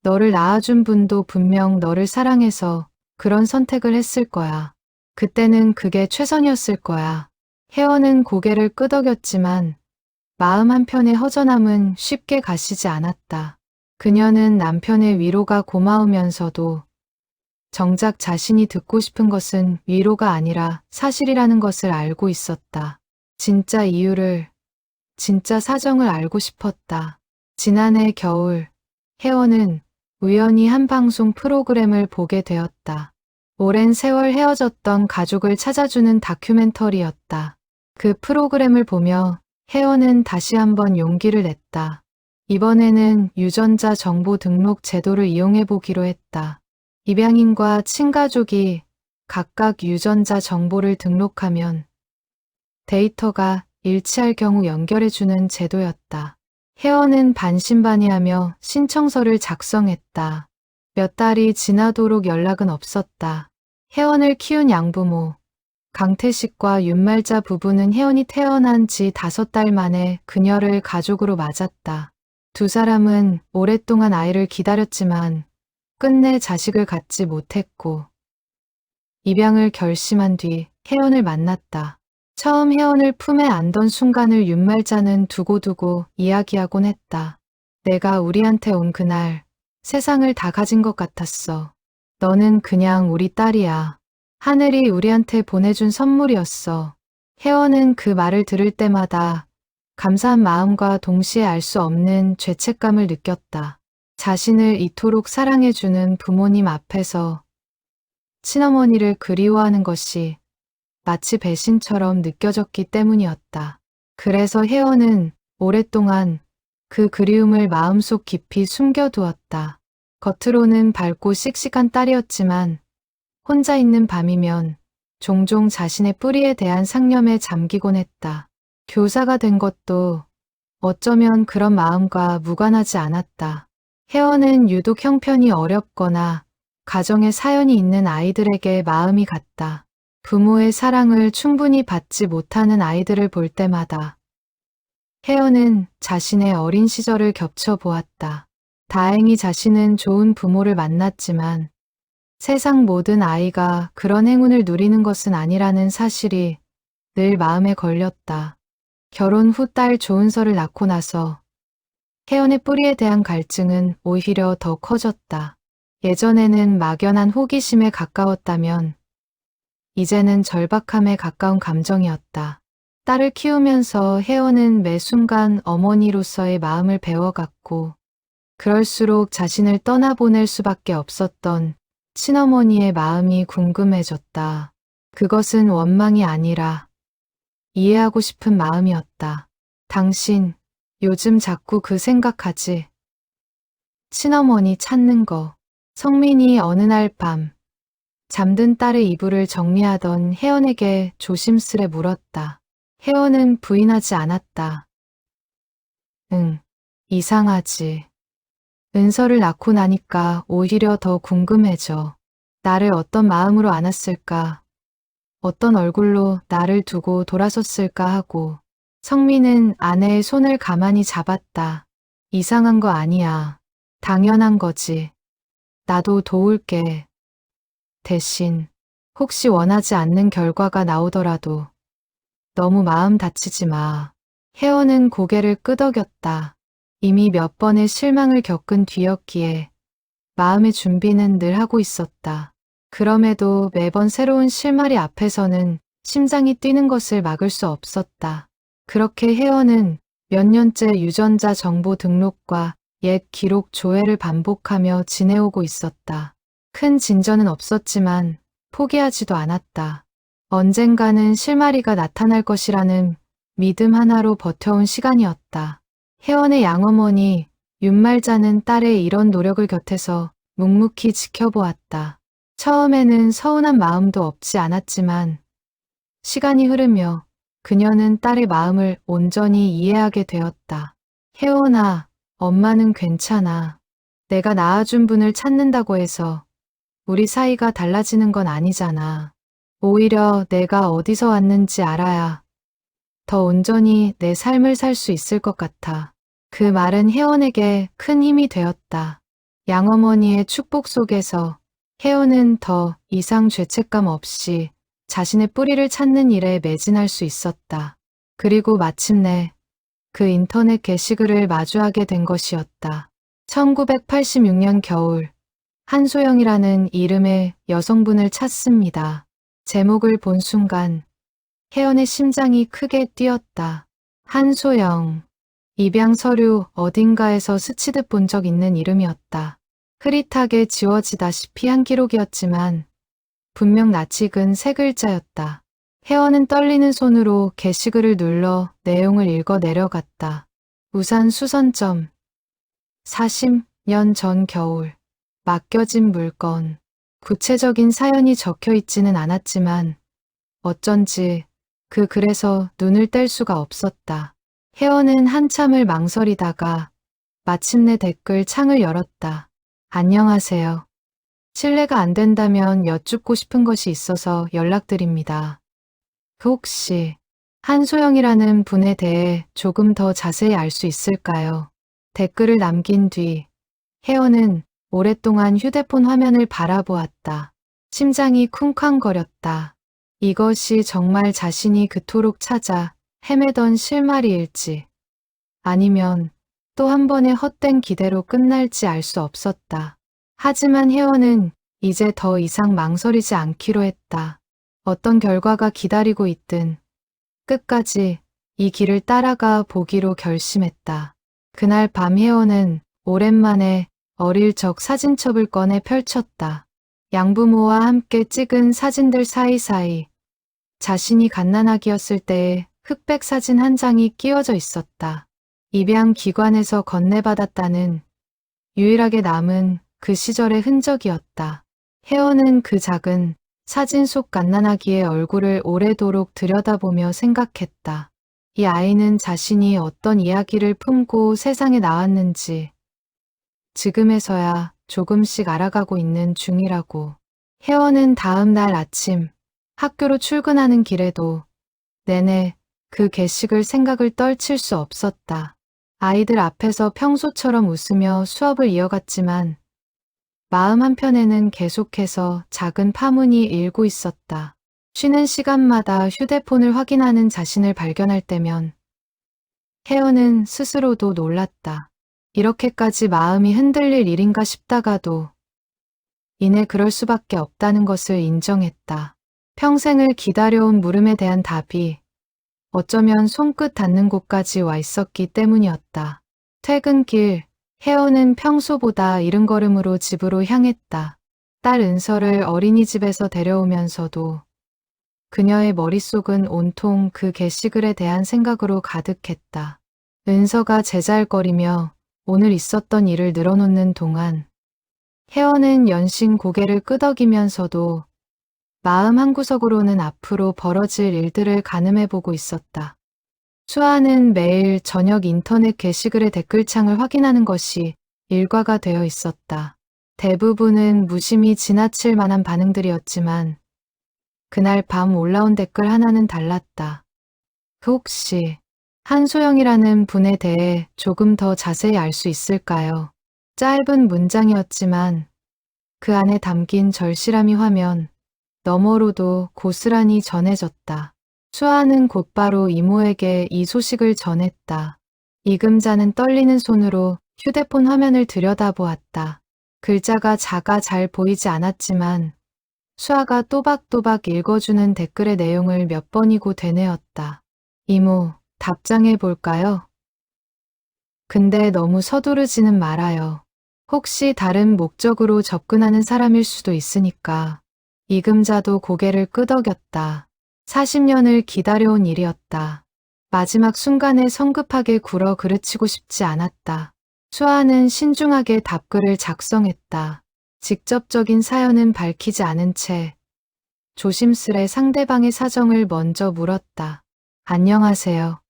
너를 낳아준 분도 분명 너를 사랑해서 그런 선택을 했을 거야. 그때는 그게 최선이었을 거야. 혜원은 고개를 끄덕였지만 마음 한편의 허전함은 쉽게 가시지 않았다. 그녀는 남편의 위로가 고마우면서도 정작 자신이 듣고 싶은 것은 위로가 아니라 사실이라는 것을 알고 있었다. 진짜 이유를, 진짜 사정을 알고 싶었다. 지난해 겨울, 혜원은 우연히 한 방송 프로그램을 보게 되었다. 오랜 세월 헤어졌던 가족을 찾아주는 다큐멘터리였다. 그 프로그램을 보며 혜원은 다시 한번 용기를 냈다. 이번에는 유전자 정보 등록 제도를 이용해 보기로 했다. 입양인과 친가족이 각각 유전자 정보를 등록하면 데이터가 일치할 경우 연결해주는 제도였다. 혜원은 반신반의하며 신청서를 작성했다. 몇 달이 지나도록 연락은 없었다. 혜원을 키운 양부모, 강태식과 윤말자 부부는 혜원이 태어난 지 5달 만에 그녀를 가족으로 맞았다. 두 사람은 오랫동안 아이를 기다렸지만 끝내 자식을 갖지 못했고 입양을 결심한 뒤 혜원을 만났다. 처음 혜원을 품에 안던 순간을 윤말자는 두고두고 이야기하곤 했다. 내가 우리한테 온 그날 세상을 다 가진 것 같았어. 너는 그냥 우리 딸이야. 하늘이 우리한테 보내준 선물이었어. 혜원은 그 말을 들을 때마다 감사한 마음과 동시에 알 수 없는 죄책감을 느꼈다. 자신을 이토록 사랑해주는 부모님 앞에서 친어머니를 그리워하는 것이 마치 배신처럼 느껴졌기 때문이었다. 그래서 혜원은 오랫동안 그 그리움을 마음속 깊이 숨겨두었다. 겉으로는 밝고 씩씩한 딸이었지만 혼자 있는 밤이면 종종 자신의 뿌리에 대한 상념에 잠기곤 했다. 교사가 된 것도 어쩌면 그런 마음과 무관하지 않았다. 혜원은 유독 형편이 어렵거나 가정에 사연이 있는 아이들에게 마음이 갔다. 부모의 사랑을 충분히 받지 못하는 아이들을 볼 때마다 혜원은 자신의 어린 시절을 겹쳐보았다. 다행히 자신은 좋은 부모를 만났지만 세상 모든 아이가 그런 행운을 누리는 것은 아니라는 사실이 늘 마음에 걸렸다. 결혼 후 딸 조은서를 낳고 나서 혜원의 뿌리에 대한 갈증은 오히려 더 커졌다. 예전에는 막연한 호기심에 가까웠다면 이제는 절박함에 가까운 감정이었다. 딸을 키우면서 혜원은 매 순간 어머니로서의 마음을 배워갔고 그럴수록 자신을 떠나보낼 수밖에 없었던 친어머니의 마음이 궁금해졌다. 그것은 원망이 아니라 이해하고 싶은 마음이었다. 당신, 요즘 자꾸 그 생각하지? 친어머니 찾는 거. 성민이 어느 날 밤 잠든 딸의 이불을 정리하던 혜원에게 조심스레 물었다. 혜원은 부인하지 않았다. 응, 이상하지. 은서를 낳고 나니까 오히려 더 궁금해져. 나를 어떤 마음으로 안았을까? 어떤 얼굴로 나를 두고 돌아섰을까 하고. 성민은 아내의 손을 가만히 잡았다. 이상한 거 아니야. 당연한 거지. 나도 도울게. 대신 혹시 원하지 않는 결과가 나오더라도 너무 마음 다치지 마. 혜원은 고개를 끄덕였다. 이미 몇 번의 실망을 겪은 뒤였기에 마음의 준비는 늘 하고 있었다. 그럼에도 매번 새로운 실마리 앞에서는 심장이 뛰는 것을 막을 수 없었다. 그렇게 혜원은 몇 년째 유전자 정보 등록과 옛 기록 조회를 반복하며 지내오고 있었다. 큰 진전은 없었지만 포기하지도 않았다. 언젠가는 실마리가 나타날 것이라는 믿음 하나로 버텨온 시간이었다. 혜원의 양어머니 윤말자는 딸의 이런 노력을 곁에서 묵묵히 지켜보았다. 처음에는 서운한 마음도 없지 않았지만 시간이 흐르며 그녀는 딸의 마음을 온전히 이해하게 되었다. 혜원아, 엄마는 괜찮아. 내가 낳아준 분을 찾는다고 해서 우리 사이가 달라지는 건 아니잖아. 오히려 내가 어디서 왔는지 알아야 더 온전히 내 삶을 살 수 있을 것 같아. 그 말은 혜원에게 큰 힘이 되었다. 양어머니의 축복 속에서 혜원은 더 이상 죄책감 없이 자신의 뿌리를 찾는 일에 매진할 수 있었다. 그리고 마침내 그 인터넷 게시글을 마주하게 된 것이었다. 1986년 겨울, 한소영이라는 이름의 여성분을 찾습니다. 제목을 본 순간 혜원의 심장이 크게 뛰었다. 한소영, 입양 서류 어딘가에서 스치듯 본 적 있는 이름이었다. 흐릿하게 지워지다시피 한 기록이었지만 분명 낯익은 세 글자였다. 혜원은 떨리는 손으로 게시글을 눌러 내용을 읽어 내려갔다. 우산 수선점. 40년 전 겨울. 맡겨진 물건. 구체적인 사연이 적혀 있지는 않았지만 어쩐지 그 글에서 눈을 뗄 수가 없었다. 혜원은 한참을 망설이다가 마침내 댓글 창을 열었다. 안녕하세요. 실례가 안 된다면 여쭙고 싶은 것이 있어서 연락드립니다. 혹시 한소영이라는 분에 대해 조금 더 자세히 알 수 있을까요? 댓글을 남긴 뒤 혜원은 오랫동안 휴대폰 화면을 바라보았다. 심장이 쿵쾅거렸다. 이것이 정말 자신이 그토록 찾아 헤매던 실마리일지, 아니면 또 한 번의 헛된 기대로 끝날지 알 수 없었다. 하지만 혜원은 이제 더 이상 망설이지 않기로 했다. 어떤 결과가 기다리고 있든 끝까지 이 길을 따라가 보기로 결심했다. 그날 밤 혜원은 오랜만에 어릴 적 사진첩을 꺼내 펼쳤다. 양부모와 함께 찍은 사진들 사이사이 자신이 갓난아기였을 때의 흑백 사진 한 장이 끼워져 있었다. 입양기관에서 건네받았다는 유일하게 남은 그 시절의 흔적이었다. 혜원은 그 작은 사진 속 갓난아기의 얼굴을 오래도록 들여다보며 생각했다. 이 아이는 자신이 어떤 이야기를 품고 세상에 나왔는지 지금에서야 조금씩 알아가고 있는 중이라고. 혜원은 다음 날 아침 학교로 출근하는 길에도 내내 그 게시글 생각을 떨칠 수 없었다. 아이들 앞에서 평소처럼 웃으며 수업을 이어갔지만 마음 한편에는 계속해서 작은 파문이 일고 있었다. 쉬는 시간마다 휴대폰을 확인하는 자신을 발견할 때면 혜원은 스스로도 놀랐다. 이렇게까지 마음이 흔들릴 일인가 싶다가도 이내 그럴 수밖에 없다는 것을 인정했다. 평생을 기다려온 물음에 대한 답이 어쩌면 손끝 닿는 곳까지 와 있었기 때문이었다. 퇴근길, 혜원은 평소보다 이른 걸음으로 집으로 향했다. 딸 은서를 어린이집에서 데려오면서도 그녀의 머릿속은 온통 그 게시글에 대한 생각으로 가득했다. 은서가 제잘거리며 오늘 있었던 일을 늘어놓는 동안 혜원은 연신 고개를 끄덕이면서도 마음 한구석으로는 앞으로 벌어질 일들을 가늠해보고 있었다. 수아는 매일 저녁 인터넷 게시글의 댓글창을 확인하는 것이 일과가 되어 있었다. 대부분은 무심히 지나칠 만한 반응들이었지만 그날 밤 올라온 댓글 하나는 달랐다. 혹시 한소영이라는 분에 대해 조금 더 자세히 알 수 있을까요? 짧은 문장이었지만 그 안에 담긴 절실함이 화면 너머로도 고스란히 전해졌다. 수아는 곧바로 이모에게 이 소식을 전했다. 이금자는 떨리는 손으로 휴대폰 화면을 들여다보았다. 글자가 작아 잘 보이지 않았지만 수아가 또박또박 읽어주는 댓글의 내용을 몇 번이고 되뇌었다. 이모, 답장해 볼까요? 근데 너무 서두르지는 말아요. 혹시 다른 목적으로 접근하는 사람일 수도 있으니까. 이금자도 고개를 끄덕였다. 40년을 기다려온 일이었다. 마지막 순간에 성급하게 굴어 그르치고 싶지 않았다. 수아는 신중하게 답글을 작성했다. 직접적인 사연은 밝히지 않은 채 조심스레 상대방의 사정을 먼저 물었다. 안녕하세요.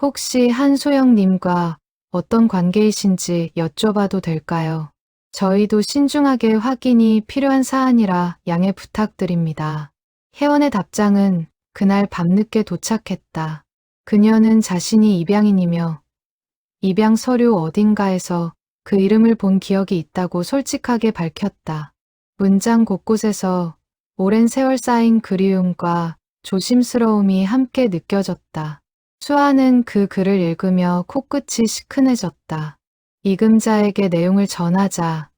혹시 한소영님과 어떤 관계이신지 여쭤봐도 될까요? 저희도 신중하게 확인이 필요한 사안이라 양해 부탁드립니다. 혜원의 답장은 그날 밤늦게 도착했다. 그녀는 자신이 입양인이며 입양 서류 어딘가에서 그 이름을 본 기억이 있다고 솔직하게 밝혔다. 문장 곳곳에서 오랜 세월 쌓인 그리움과 조심스러움이 함께 느껴졌다. 수아는 그 글을 읽으며 코끝이 시큰해졌다. 이금자에게 내용을 전하자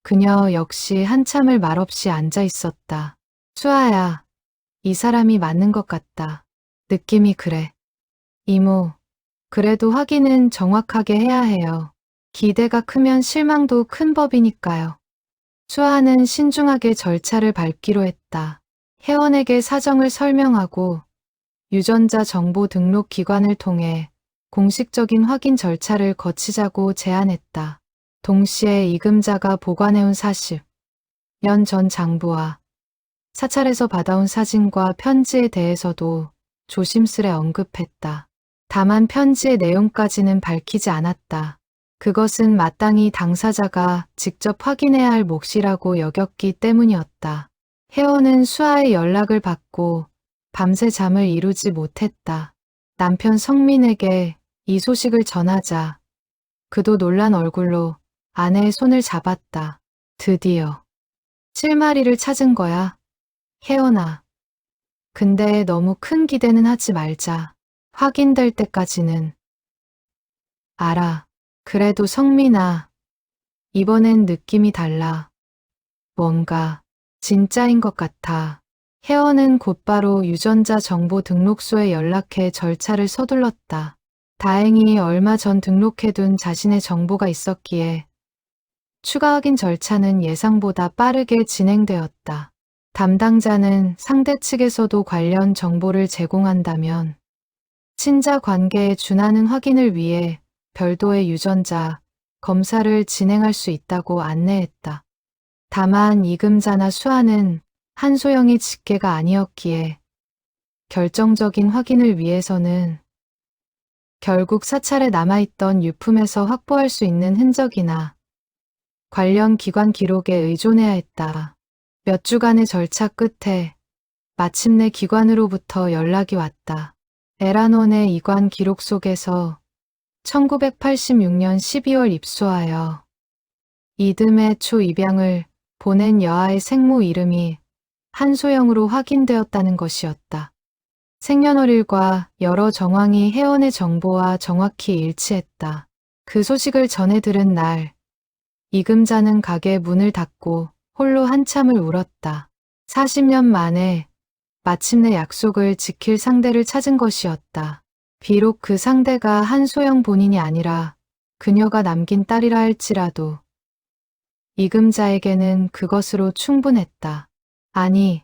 그녀 역시 한참을 말없이 앉아 있었다. 수아야, 이 사람이 맞는 것 같다. 느낌이 그래. 이모, 그래도 확인은 정확하게 해야 해요. 기대가 크면 실망도 큰 법이니까요. 수아는 신중하게 절차를 밟기로 했다. 혜원에게 사정을 설명하고 유전자 정보 등록 기관을 통해 공식적인 확인 절차를 거치자고 제안했다. 동시에 이금자가 보관해온 40년 전 장부와 사찰에서 받아온 사진과 편지에 대해서도 조심스레 언급했다. 다만 편지의 내용까지는 밝히지 않았다. 그것은 마땅히 당사자가 직접 확인해야 할 몫이라고 여겼기 때문이었다. 혜원은 수아의 연락을 받고 밤새 잠을 이루지 못했다. 남편 성민에게 이 소식을 전하자 그도 놀란 얼굴로 아내의 손을 잡았다. 드디어 실마리를 찾은 거야. 혜연아. 근데 너무 큰 기대는 하지 말자. 확인될 때까지는. 알아. 그래도 성민아. 이번엔 느낌이 달라. 뭔가 진짜인 것 같아. 혜원은 곧바로 유전자 정보 등록소에 연락해 절차를 서둘렀다. 다행히 얼마 전 등록해둔 자신의 정보가 있었기에 추가 확인 절차는 예상보다 빠르게 진행되었다. 담당자는 상대 측에서도 관련 정보를 제공한다면 친자 관계에 준하는 확인을 위해 별도의 유전자 검사를 진행할 수 있다고 안내했다. 다만 이금자나 수아는 한소영의 직계가 아니었기에 결정적인 확인을 위해서는 결국 사찰에 남아있던 유품에서 확보할 수 있는 흔적이나 관련 기관 기록에 의존해야 했다. 몇 주간의 절차 끝에 마침내 기관으로부터 연락이 왔다. 에란원의 이관 기록 속에서 1986년 12월 입수하여 이듬해 초 입양을 보낸 여아의 생모 이름이 한소영으로 확인되었다는 것이었다. 생년월일과 여러 정황이 혜원의 정보와 정확히 일치했다. 그 소식을 전해 들은 날, 이금자는 가게 문을 닫고 홀로 한참을 울었다. 40년 만에 마침내 약속을 지킬 상대를 찾은 것이었다. 비록 그 상대가 한소영 본인이 아니라 그녀가 남긴 딸이라 할지라도 이금자에게는 그것으로 충분했다. 아니,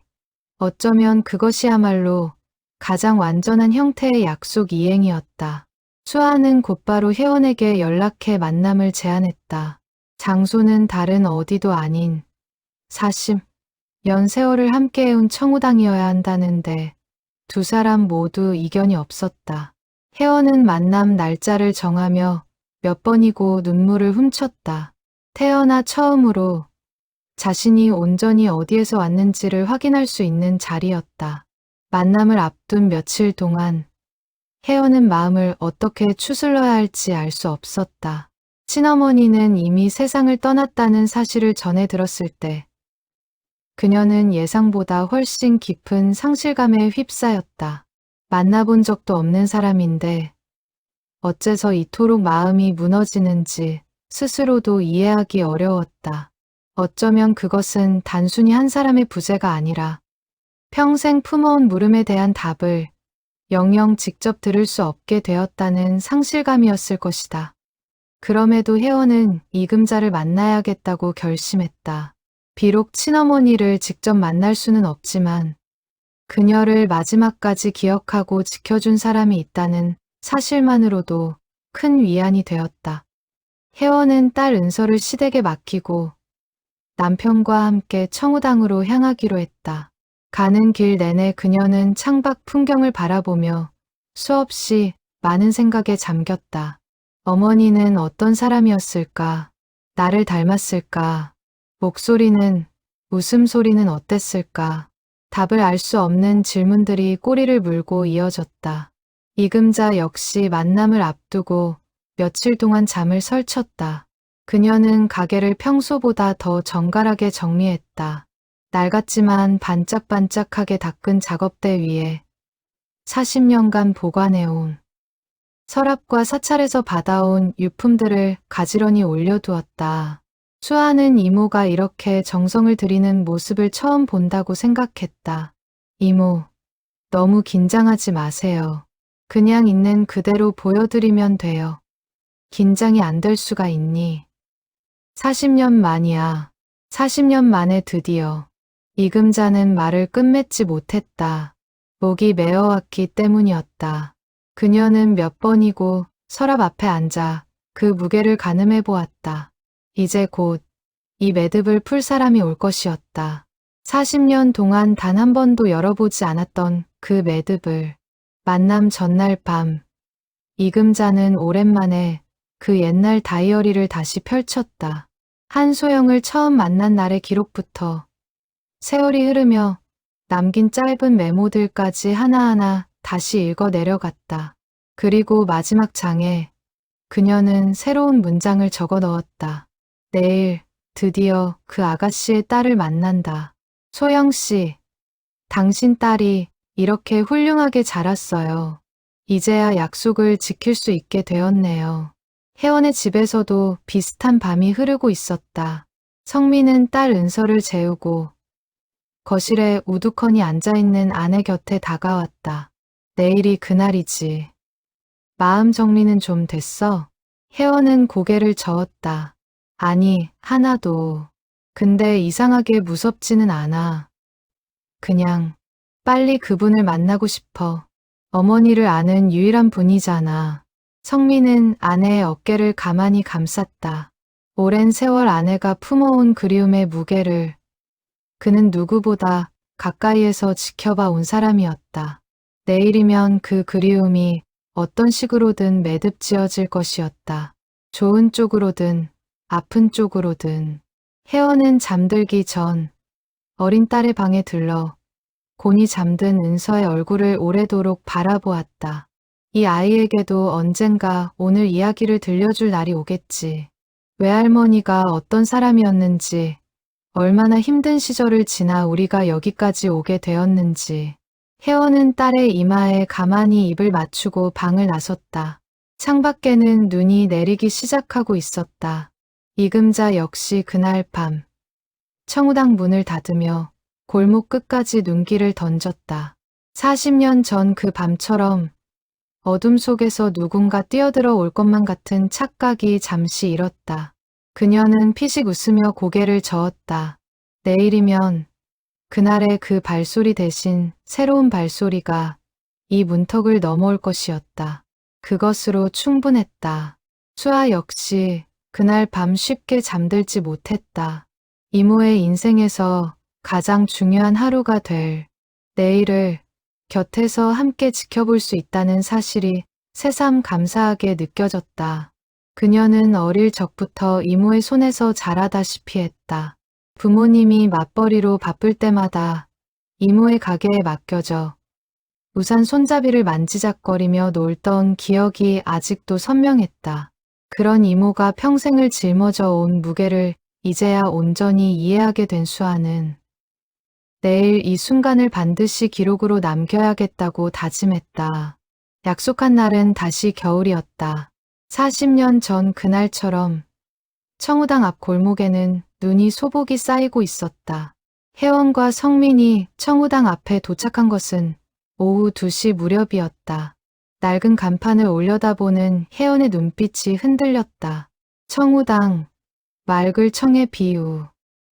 어쩌면 그것이야말로 가장 완전한 형태의 약속 이행이었다. 수아는 곧바로 혜원에게 연락해 만남을 제안했다. 장소는 다른 어디도 아닌 40년 세월을 함께해온 청우당이어야 한다는데 두 사람 모두 이견이 없었다. 혜원은 만남 날짜를 정하며 몇 번이고 눈물을 훔쳤다. 태어나 처음으로 자신이 온전히 어디에서 왔는지를 확인할 수 있는 자리였다. 만남을 앞둔 며칠 동안 혜원은 마음을 어떻게 추슬러야 할지 알 수 없었다. 친어머니는 이미 세상을 떠났다는 사실을 전해 들었을 때 그녀는 예상보다 훨씬 깊은 상실감에 휩싸였다. 만나본 적도 없는 사람인데 어째서 이토록 마음이 무너지는지 스스로도 이해하기 어려웠다. 어쩌면 그것은 단순히 한 사람의 부재가 아니라 평생 품어온 물음에 대한 답을 영영 직접 들을 수 없게 되었다는 상실감이었을 것이다. 그럼에도 혜원은 이금자를 만나야겠다고 결심했다. 비록 친어머니를 직접 만날 수는 없지만 그녀를 마지막까지 기억하고 지켜준 사람이 있다는 사실만으로도 큰 위안이 되었다. 혜원은 딸 은서를 시댁에 맡기고 남편과 함께 청우당으로 향하기로 했다. 가는 길 내내 그녀는 창밖 풍경을 바라보며 수없이 많은 생각에 잠겼다. 어머니는 어떤 사람이었을까? 나를 닮았을까? 목소리는, 웃음소리는 어땠을까? 답을 알 수 없는 질문들이 꼬리를 물고 이어졌다. 이금자 역시 만남을 앞두고 며칠 동안 잠을 설쳤다. 그녀는 가게를 평소보다 더 정갈하게 정리했다. 낡았지만 반짝반짝하게 닦은 작업대 위에 40년간 보관해온 서랍과 사찰에서 받아온 유품들을 가지런히 올려두었다. 수아는 이모가 이렇게 정성을 들이는 모습을 처음 본다고 생각했다. 이모, 너무 긴장하지 마세요. 그냥 있는 그대로 보여드리면 돼요. 긴장이 안 될 수가 있니? 40년 만이야. 40년 만에 드디어. 이금자는 말을 끝맺지 못했다. 목이 메어왔기 때문이었다. 그녀는 몇 번이고 서랍 앞에 앉아 그 무게를 가늠해 보았다. 이제 곧 이 매듭을 풀 사람이 올 것이었다. 40년 동안 단 한 번도 열어보지 않았던 그 매듭을 만남 전날 밤 이금자는 오랜만에 그 옛날 다이어리를 다시 펼쳤다. 한소영을 처음 만난 날의 기록부터 세월이 흐르며 남긴 짧은 메모들까지 하나하나 다시 읽어 내려갔다. 그리고 마지막 장에 그녀는 새로운 문장을 적어 넣었다. 내일 드디어 그 아가씨의 딸을 만난다. 소영 씨, 당신 딸이 이렇게 훌륭하게 자랐어요. 이제야 약속을 지킬 수 있게 되었네요. 혜원의 집에서도 비슷한 밤이 흐르고 있었다. 성민은 딸 은서를 재우고 거실에 우두커니 앉아있는 아내 곁에 다가왔다. 내일이 그날이지. 마음 정리는 좀 됐어? 혜원은 고개를 저었다. 아니, 하나도. 근데 이상하게 무섭지는 않아. 그냥 빨리 그분을 만나고 싶어. 어머니를 아는 유일한 분이잖아. 성민은 아내의 어깨를 가만히 감쌌다. 오랜 세월 아내가 품어온 그리움의 무게를 그는 누구보다 가까이에서 지켜봐 온 사람이었다. 내일이면 그 그리움이 어떤 식으로든 매듭지어질 것이었다. 좋은 쪽으로든 아픈 쪽으로든. 혜원은 잠들기 전 어린 딸의 방에 들러 곤히 잠든 은서의 얼굴을 오래도록 바라보았다. 이 아이에게도 언젠가 오늘 이야기를 들려줄 날이 오겠지. 외할머니가 어떤 사람이었는지, 얼마나 힘든 시절을 지나 우리가 여기까지 오게 되었는지. 혜원은 딸의 이마에 가만히 입을 맞추고 방을 나섰다. 창밖에는 눈이 내리기 시작하고 있었다. 이금자 역시 그날 밤 청우당 문을 닫으며 골목 끝까지 눈길을 던졌다. 40년 전 그 밤처럼 어둠 속에서 누군가 뛰어들어 올 것만 같은 착각이 잠시 일었다. 그녀는 피식 웃으며 고개를 저었다. 내일이면 그날의 그 발소리 대신 새로운 발소리가 이 문턱을 넘어올 것이었다. 그것으로 충분했다. 수아 역시 그날 밤 쉽게 잠들지 못했다. 이모의 인생에서 가장 중요한 하루가 될 내일을 곁에서 함께 지켜볼 수 있다는 사실이 새삼 감사하게 느껴졌다. 그녀는 어릴 적부터 이모의 손에서 자라다시피 했다. 부모님이 맞벌이로 바쁠 때마다 이모의 가게에 맡겨져 우산 손잡이를 만지작거리며 놀던 기억이 아직도 선명했다. 그런 이모가 평생을 짊어져 온 무게를 이제야 온전히 이해하게 된 수아는 내일 이 순간을 반드시 기록으로 남겨야겠다고 다짐했다. 약속한 날은 다시 겨울이었다. 40년 전 그날처럼 청우당 앞 골목에는 눈이 소복이 쌓이고 있었다. 혜원과 성민이 청우당 앞에 도착한 것은 오후 2시 무렵이었다. 낡은 간판을 올려다보는 혜원의 눈빛이 흔들렸다. 청우당, 맑을 청의 비유.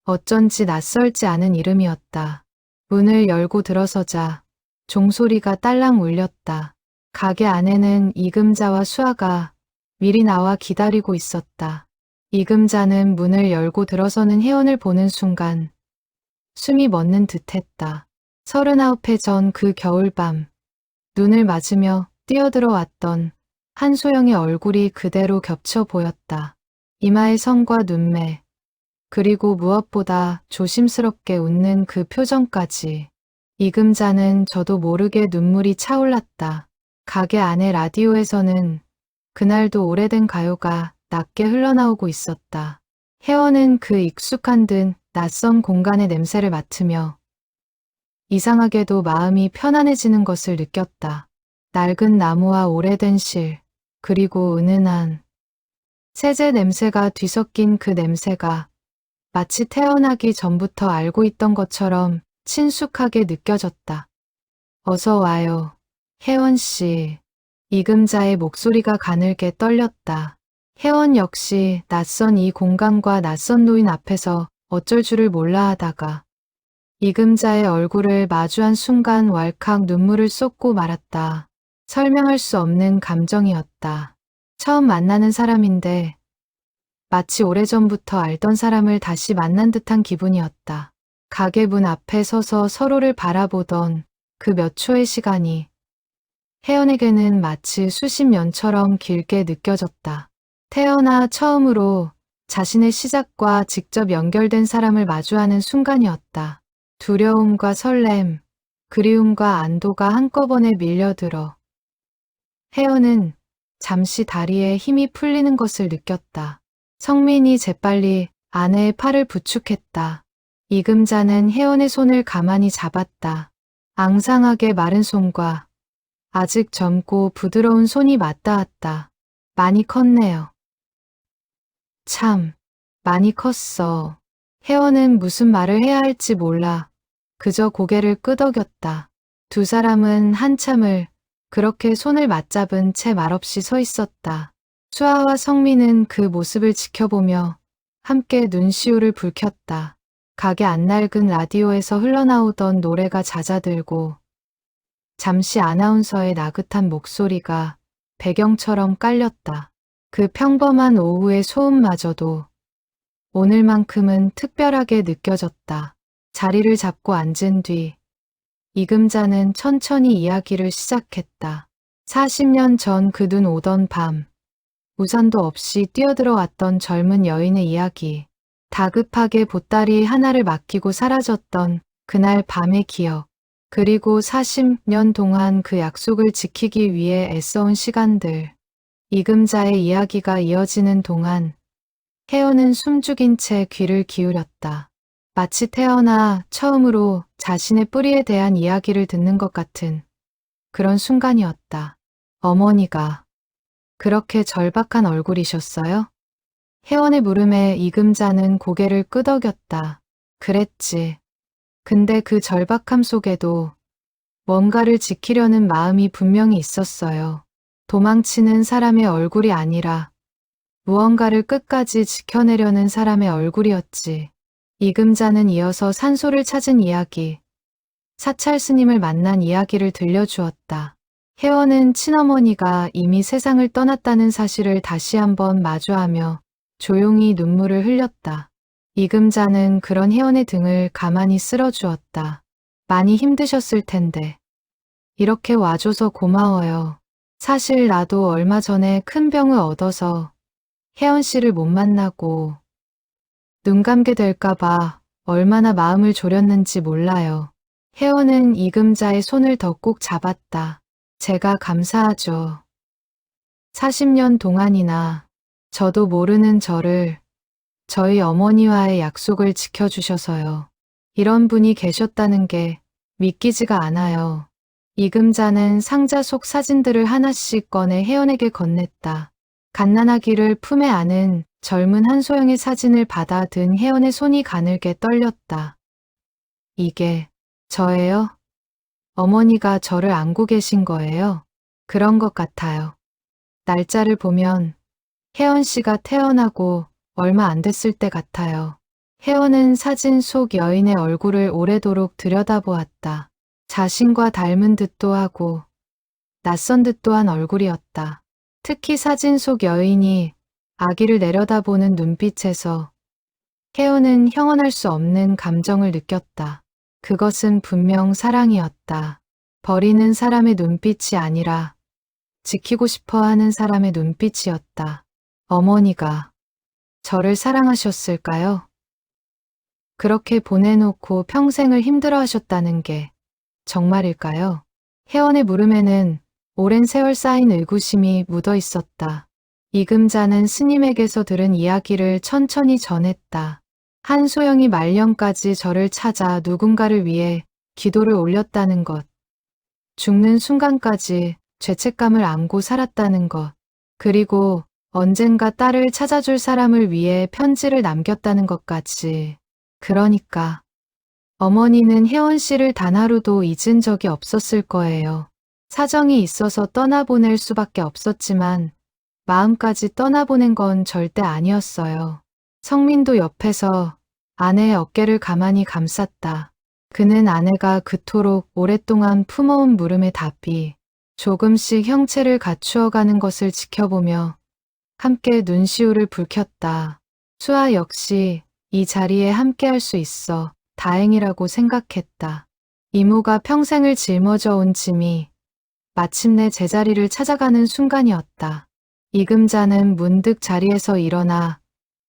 어쩐지 낯설지 않은 이름이었다. 문을 열고 들어서자 종소리가 딸랑 울렸다. 가게 안에는 이금자와 수아가 미리 나와 기다리고 있었다. 이금자는 문을 열고 들어서는 혜원을 보는 순간 숨이 멎는 듯했다. 39회 전 그 겨울밤 눈을 맞으며 뛰어들어 왔던 한소영의 얼굴이 그대로 겹쳐 보였다. 이마의 성과 눈매, 그리고 무엇보다 조심스럽게 웃는 그 표정까지. 이금자는 저도 모르게 눈물이 차올랐다. 가게 안의 라디오에서는 그날도 오래된 가요가 낮게 흘러나오고 있었다. 혜원은 그 익숙한 듯 낯선 공간의 냄새를 맡으며 이상하게도 마음이 편안해지는 것을 느꼈다. 낡은 나무와 오래된 실, 그리고 은은한 세제 냄새가 뒤섞인 그 냄새가 마치 태어나기 전부터 알고 있던 것처럼 친숙하게 느껴졌다. 어서 와요, 혜원 씨. 이금자의 목소리가 가늘게 떨렸다. 혜원 역시 낯선 이 공간과 낯선 노인 앞에서 어쩔 줄을 몰라 하다가 이금자의 얼굴을 마주한 순간 왈칵 눈물을 쏟고 말았다. 설명할 수 없는 감정이었다. 처음 만나는 사람인데 마치 오래전부터 알던 사람을 다시 만난 듯한 기분이었다. 가게 문 앞에 서서 서로를 바라보던 그 몇 초의 시간이 혜연에게는 마치 수십 년처럼 길게 느껴졌다. 태어나 처음으로 자신의 시작과 직접 연결된 사람을 마주하는 순간이었다. 두려움과 설렘, 그리움과 안도가 한꺼번에 밀려들어 혜연은 잠시 다리에 힘이 풀리는 것을 느꼈다. 성민이 재빨리 아내의 팔을 부축했다. 이금자는 혜원의 손을 가만히 잡았다. 앙상하게 마른 손과 아직 젊고 부드러운 손이 맞닿았다. 많이 컸네요. 참, 많이 컸어. 혜원은 무슨 말을 해야 할지 몰라 그저 고개를 끄덕였다. 두 사람은 한참을 그렇게 손을 맞잡은 채 말없이 서 있었다. 수아와 성민은 그 모습을 지켜보며 함께 눈시울을 붉혔다. 가게 안낡은 라디오에서 흘러나오던 노래가 잦아들고 잠시 아나운서의 나긋한 목소리가 배경처럼 깔렸다. 그 평범한 오후의 소음마저도 오늘만큼은 특별하게 느껴졌다. 자리를 잡고 앉은 뒤 이금자는 천천히 이야기를 시작했다. 40년 전 그 눈 오던 밤, 우산도 없이 뛰어들어왔던 젊은 여인의 이야기, 다급하게 보따리 하나를 맡기고 사라졌던 그날 밤의 기억, 그리고 40년 동안 그 약속을 지키기 위해 애써온 시간들. 이금자의 이야기가 이어지는 동안 혜원은 숨죽인 채 귀를 기울였다. 마치 태어나 처음으로 자신의 뿌리에 대한 이야기를 듣는 것 같은 그런 순간이었다. 어머니가 그렇게 절박한 얼굴이셨어요? 혜원의 물음에 이금자는 고개를 끄덕였다. 그랬지. 근데 그 절박함 속에도 뭔가를 지키려는 마음이 분명히 있었어요. 도망치는 사람의 얼굴이 아니라 무언가를 끝까지 지켜내려는 사람의 얼굴이었지. 이금자는 이어서 산소를 찾은 이야기, 사찰 스님을 만난 이야기를 들려주었다. 혜원은 친어머니가 이미 세상을 떠났다는 사실을 다시 한번 마주하며 조용히 눈물을 흘렸다. 이금자는 그런 혜원의 등을 가만히 쓸어주었다. 많이 힘드셨을 텐데. 이렇게 와줘서 고마워요. 사실 나도 얼마 전에 큰 병을 얻어서 혜원 씨를 못 만나고 눈 감게 될까봐 얼마나 마음을 졸였는지 몰라요. 혜원은 이금자의 손을 더 꼭 잡았다. 제가 감사하죠. 40년 동안이나 저도 모르는 저를 저희 어머니와의 약속을 지켜주셔서요. 이런 분이 계셨다는 게 믿기지가 않아요. 이금자는 상자 속 사진들을 하나씩 꺼내 혜원에게 건넸다. 갓난아기를 품에 안은 젊은 한소영의 사진을 받아 든 혜원의 손이 가늘게 떨렸다. 이게 저예요? 어머니가 저를 안고 계신 거예요? 그런 것 같아요. 날짜를 보면 혜원 씨가 태어나고 얼마 안 됐을 때 같아요. 혜원은 사진 속 여인의 얼굴을 오래도록 들여다보았다. 자신과 닮은 듯도 하고 낯선 듯도 한 얼굴이었다. 특히 사진 속 여인이 아기를 내려다보는 눈빛에서 혜원은 형언할 수 없는 감정을 느꼈다. 그것은 분명 사랑이었다. 버리는 사람의 눈빛이 아니라 지키고 싶어 하는 사람의 눈빛이었다. 어머니가 저를 사랑하셨을까요? 그렇게 보내놓고 평생을 힘들어 하셨다는 게 정말일까요? 혜원의 물음에는 오랜 세월 쌓인 의구심이 묻어 있었다. 이금자는 스님에게서 들은 이야기를 천천히 전했다. 한소영이 말년까지 저를 찾아 누군가를 위해 기도를 올렸다는 것. 죽는 순간까지 죄책감을 안고 살았다는 것. 그리고 언젠가 딸을 찾아줄 사람을 위해 편지를 남겼다는 것까지. 그러니까 어머니는 혜원 씨를 단 하루도 잊은 적이 없었을 거예요. 사정이 있어서 떠나보낼 수밖에 없었지만 마음까지 떠나보낸 건 절대 아니었어요. 성민도 옆에서 아내의 어깨를 가만히 감쌌다. 그는 아내가 그토록 오랫동안 품어온 물음의 답이 조금씩 형체를 갖추어가는 것을 지켜보며 함께 눈시울을 붉혔다. 수아 역시 이 자리에 함께할 수 있어 다행이라고 생각했다. 이모가 평생을 짊어져 온 짐이 마침내 제자리를 찾아가는 순간이었다. 이금자는 문득 자리에서 일어나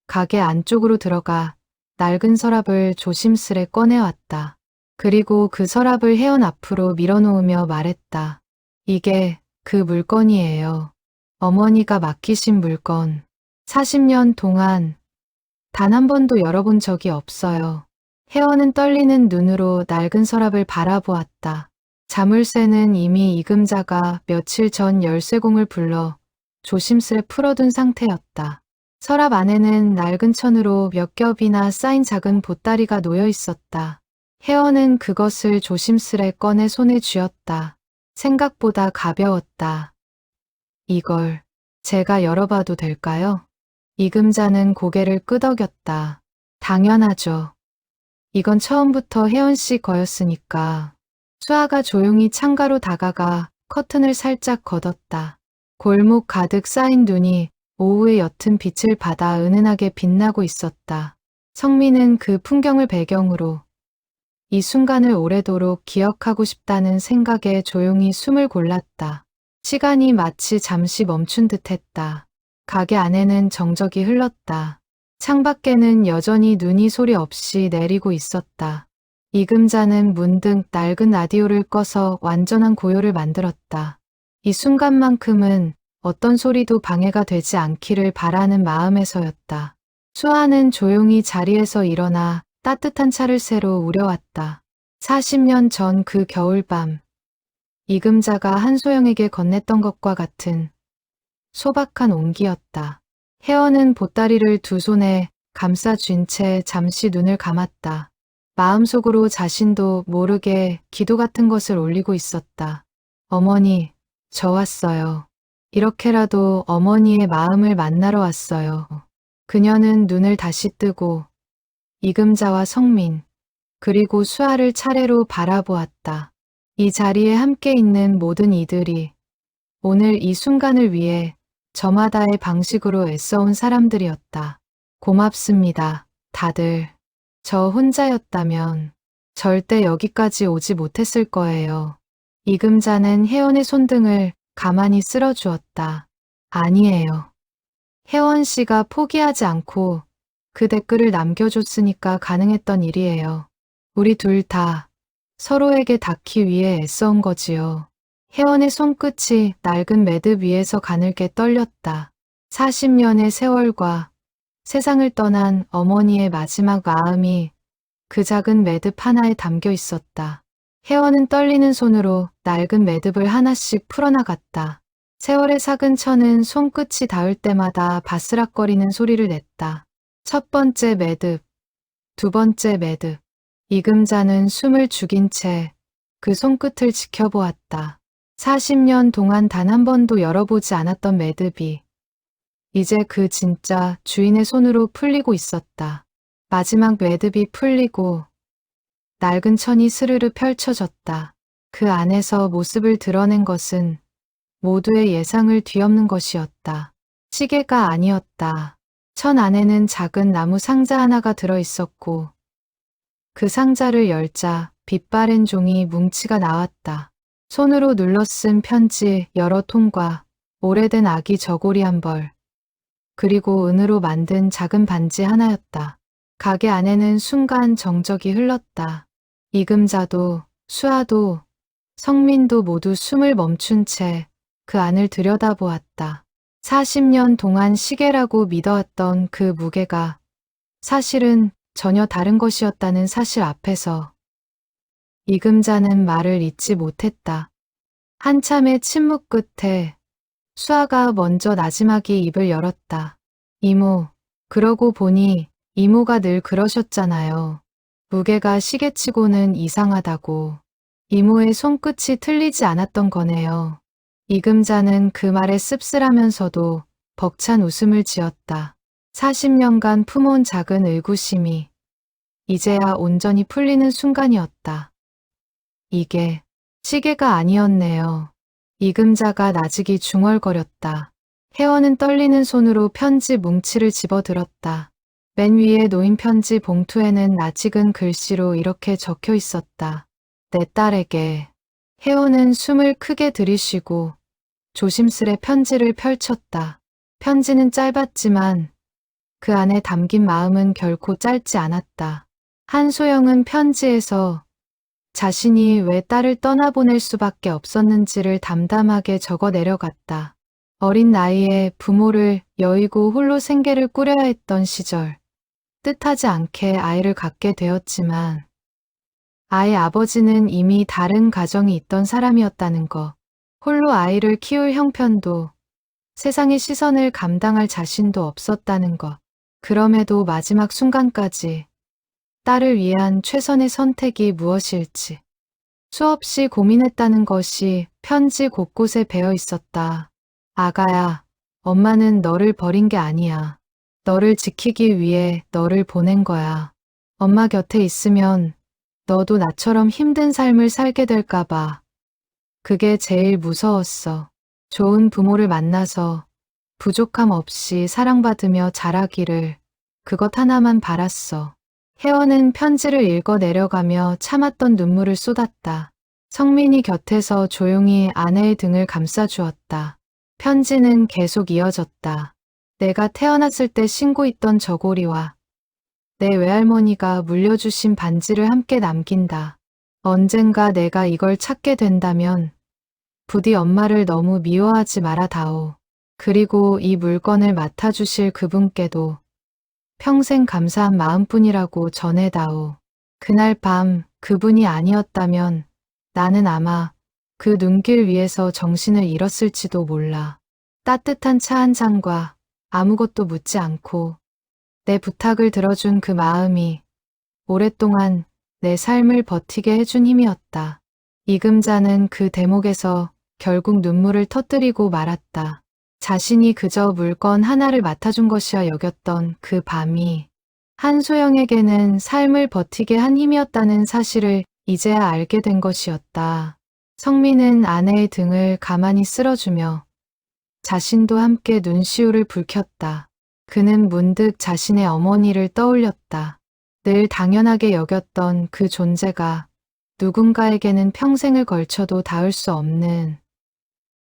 가게 안쪽으로 들어가 낡은 서랍을 조심스레 꺼내왔다. 그리고 그 서랍을 혜원 앞으로 밀어놓으며 말했다. 이게 그 물건이에요. 어머니가 맡기신 물건. 40년 동안 단 한 번도 열어본 적이 없어요. 혜원은 떨리는 눈으로 낡은 서랍을 바라보았다. 자물쇠는 이미 이금자가 며칠 전 열쇠공을 불러 조심스레 풀어둔 상태였다. 서랍 안에는 낡은 천으로 몇 겹이나 쌓인 작은 보따리가 놓여 있었다. 혜원은 그것을 조심스레 꺼내 손에 쥐었다. 생각보다 가벼웠다. 이걸 제가 열어봐도 될까요? 이금자는 고개를 끄덕였다. 당연하죠. 이건 처음부터 혜원 씨 거였으니까. 수아가 조용히 창가로 다가가 커튼을 살짝 걷었다. 골목 가득 쌓인 눈이 오후의 옅은 빛을 받아 은은하게 빛나고 있었다. 성민은 그 풍경을 배경으로 이 순간을 오래도록 기억하고 싶다는 생각에 조용히 숨을 골랐다. 시간이 마치 잠시 멈춘 듯했다. 가게 안에는 정적이 흘렀다. 창밖에는 여전히 눈이 소리 없이 내리고 있었다. 이금자는 문득 낡은 라디오를 꺼서 완전한 고요를 만들었다. 이 순간만큼은 어떤 소리도 방해가 되지 않기를 바라는 마음에서였다. 수아는 조용히 자리에서 일어나 따뜻한 차를 새로 우려왔다. 40년 전 그 겨울밤, 이금자가 한소영에게 건넸던 것과 같은 소박한 온기였다. 혜원은 보따리를 두 손에 감싸쥔 채 잠시 눈을 감았다. 마음속으로 자신도 모르게 기도 같은 것을 올리고 있었다. 어머니, 저 왔어요. 이렇게라도 어머니의 마음을 만나러 왔어요. 그녀는 눈을 다시 뜨고 이금자와 성민, 그리고 수아를 차례로 바라보았다. 이 자리에 함께 있는 모든 이들이 오늘 이 순간을 위해 저마다의 방식으로 애써온 사람들이었다. 고맙습니다, 다들. 저 혼자였다면 절대 여기까지 오지 못했을 거예요. 이금자는 혜원의 손등을 가만히 쓸어주었다. 아니에요. 혜원 씨가 포기하지 않고 그 댓글을 남겨줬으니까 가능했던 일이에요. 우리 둘 다 서로에게 닿기 위해 애써온 거지요. 혜원의 손끝이 낡은 매듭 위에서 가늘게 떨렸다. 40년의 세월과 세상을 떠난 어머니의 마지막 마음이 그 작은 매듭 하나에 담겨 있었다. 혜원은 떨리는 손으로 낡은 매듭을 하나씩 풀어나갔다. 세월의 삭은 천은 손끝이 닿을 때마다 바스락거리는 소리를 냈다. 첫 번째 매듭, 두 번째 매듭. 이금자는 숨을 죽인 채 그 손끝을 지켜보았다. 40년 동안 단 한 번도 열어보지 않았던 매듭이 이제 그 진짜 주인의 손으로 풀리고 있었다. 마지막 매듭이 풀리고 낡은 천이 스르르 펼쳐졌다. 그 안에서 모습을 드러낸 것은 모두의 예상을 뒤엎는 것이었다. 시계가 아니었다. 천 안에는 작은 나무 상자 하나가 들어 있었고 그 상자를 열자 빛바랜 종이 뭉치가 나왔다. 손으로 눌러 쓴 편지 여러 통과 오래된 아기 저고리 한 벌, 그리고 은으로 만든 작은 반지 하나였다. 가게 안에는 순간 정적이 흘렀다. 이금자도, 수아도, 성민도 모두 숨을 멈춘 채 그 안을 들여다보았다. 40년 동안 시계라고 믿어왔던 그 무게가 사실은 전혀 다른 것이었다는 사실 앞에서 이금자는 말을 잇지 못했다. 한참의 침묵 끝에 수아가 먼저 나지막이 입을 열었다. 이모, 그러고 보니 이모가 늘 그러셨잖아요. 무게가 시계치고는 이상하다고. 이모의 손끝이 틀리지 않았던 거네요. 이금자는 그 말에 씁쓸하면서도 벅찬 웃음을 지었다. 40년간 품어온 작은 의구심이 이제야 온전히 풀리는 순간이었다. 이게 시계가 아니었네요. 이금자가 나직이 중얼거렸다. 혜원은 떨리는 손으로 편지 뭉치를 집어들었다. 맨 위에 놓인 편지 봉투에는 낯익은 글씨로 이렇게 적혀 있었다. 내 딸에게. 혜원은 숨을 크게 들이쉬고 조심스레 편지를 펼쳤다. 편지는 짧았지만 그 안에 담긴 마음은 결코 짧지 않았다. 한소영은 편지에서 자신이 왜 딸을 떠나보낼 수밖에 없었는지를 담담하게 적어 내려갔다. 어린 나이에 부모를 여의고 홀로 생계를 꾸려야 했던 시절, 뜻하지 않게 아이를 갖게 되었지만 아이 아버지는 이미 다른 가정이 있던 사람이었다는 거. 홀로 아이를 키울 형편도 세상의 시선을 감당할 자신도 없었다는 것. 그럼에도 마지막 순간까지 딸을 위한 최선의 선택이 무엇일지 수없이 고민했다는 것이 편지 곳곳에 배어 있었다. 아가야, 엄마는 너를 버린 게 아니야. 너를 지키기 위해 너를 보낸 거야. 엄마 곁에 있으면 너도 나처럼 힘든 삶을 살게 될까봐. 그게 제일 무서웠어. 좋은 부모를 만나서 부족함 없이 사랑받으며 자라기를 그것 하나만 바랐어. 혜원은 편지를 읽어 내려가며 참았던 눈물을 쏟았다. 성민이 곁에서 조용히 아내의 등을 감싸주었다. 편지는 계속 이어졌다. 내가 태어났을 때 신고 있던 저고리와 내 외할머니가 물려주신 반지를 함께 남긴다. 언젠가 내가 이걸 찾게 된다면 부디 엄마를 너무 미워하지 말아다오. 그리고 이 물건을 맡아주실 그분께도 평생 감사한 마음뿐이라고 전해다오. 그날 밤 그분이 아니었다면 나는 아마 그 눈길 위에서 정신을 잃었을지도 몰라. 따뜻한 차 한 잔과 아무것도 묻지 않고 내 부탁을 들어준 그 마음이 오랫동안 내 삶을 버티게 해준 힘이었다. 이금자는 그 대목에서 결국 눈물을 터뜨리고 말았다. 자신이 그저 물건 하나를 맡아준 것이야 여겼던 그 밤이 한소영에게는 삶을 버티게 한 힘이었다는 사실을 이제야 알게 된 것이었다. 성민은 아내의 등을 가만히 쓸어주며 자신도 함께 눈시울을 붉혔다. 그는 문득 자신의 어머니를 떠올렸다. 늘 당연하게 여겼던 그 존재가 누군가에게는 평생을 걸쳐도 닿을 수 없는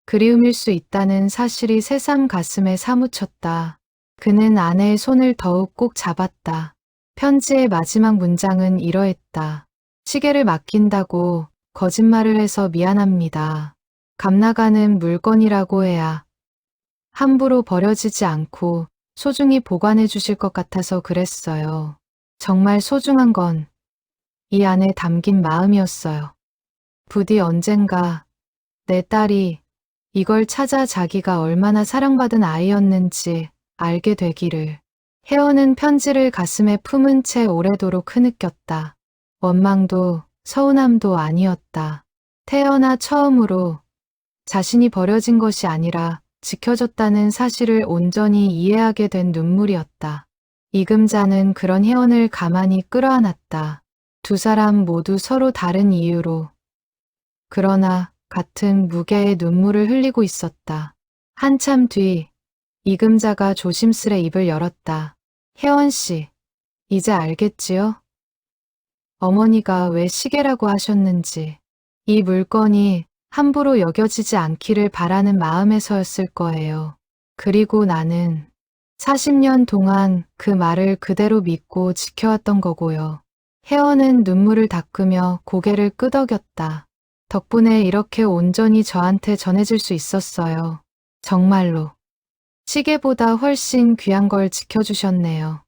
그리움일 수 있다는 사실이 새삼 가슴에 사무쳤다. 그는 아내의 손을 더욱 꼭 잡았다. 편지의 마지막 문장은 이러했다. 시계를 맡긴다고 거짓말을 해서 미안합니다. 값나가는 물건이라고 해야 함부로 버려지지 않고 소중히 보관해 주실 것 같아서 그랬어요. 정말 소중한 건 이 안에 담긴 마음이었어요. 부디 언젠가 내 딸이 이걸 찾아 자기가 얼마나 사랑받은 아이였는지 알게 되기를. 혜원은 편지를 가슴에 품은 채 오래도록 흐느꼈다. 원망도 서운함도 아니었다. 태어나 처음으로 자신이 버려진 것이 아니라 지켜졌다는 사실을 온전히 이해하게 된 눈물이었다. 이금자는 그런 혜원을 가만히 끌어안았다. 두 사람 모두 서로 다른 이유로 그러나 같은 무게의 눈물을 흘리고 있었다. 한참 뒤 이금자가 조심스레 입을 열었다. 혜원 씨, 이제 알겠지요? 어머니가 왜 시계라고 하셨는지. 이 물건이 함부로 여겨지지 않기를 바라는 마음에서였을 거예요. 그리고 나는 40년 동안 그 말을 그대로 믿고 지켜왔던 거고요. 혜원은 눈물을 닦으며 고개를 끄덕였다. 덕분에 이렇게 온전히 저한테 전해질 수 있었어요. 정말로. 시계보다 훨씬 귀한 걸 지켜주셨네요.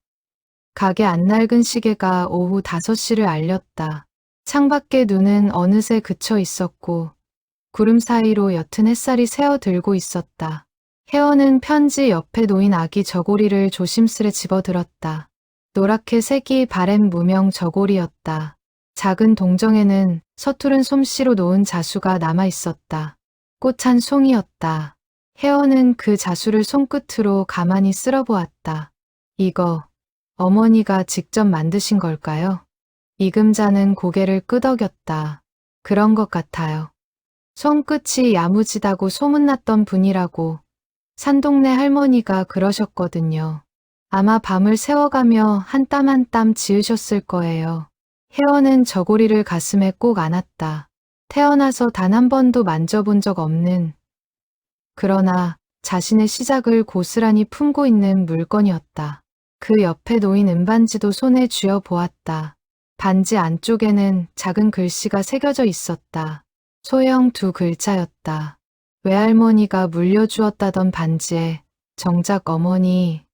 가게 안 낡은 시계가 오후 5시를 알렸다. 창밖의 눈은 어느새 그쳐 있었고 구름 사이로 옅은 햇살이 새어들고 있었다. 혜원은 편지 옆에 놓인 아기 저고리를 조심스레 집어들었다. 노랗게 색이 바랜 무명 저고리였다. 작은 동정에는 서투른 솜씨로 놓은 자수가 남아있었다. 꽃 한 송이였다. 혜원은 그 자수를 손끝으로 가만히 쓸어보았다. 이거 어머니가 직접 만드신 걸까요? 이금자는 고개를 끄덕였다. 그런 것 같아요. 손끝이 야무지다고 소문났던 분이라고 산동네 할머니가 그러셨거든요. 아마 밤을 새워가며 한 땀 한 땀 지으셨을 거예요. 혜원은 저고리를 가슴에 꼭 안았다. 태어나서 단 한 번도 만져본 적 없는 그러나 자신의 시작을 고스란히 품고 있는 물건이었다. 그 옆에 놓인 은반지도 손에 쥐어 보았다. 반지 안쪽에는 작은 글씨가 새겨져 있었다. 소형 2글자였다. 외할머니가 물려주었다던 반지에 정작 어머니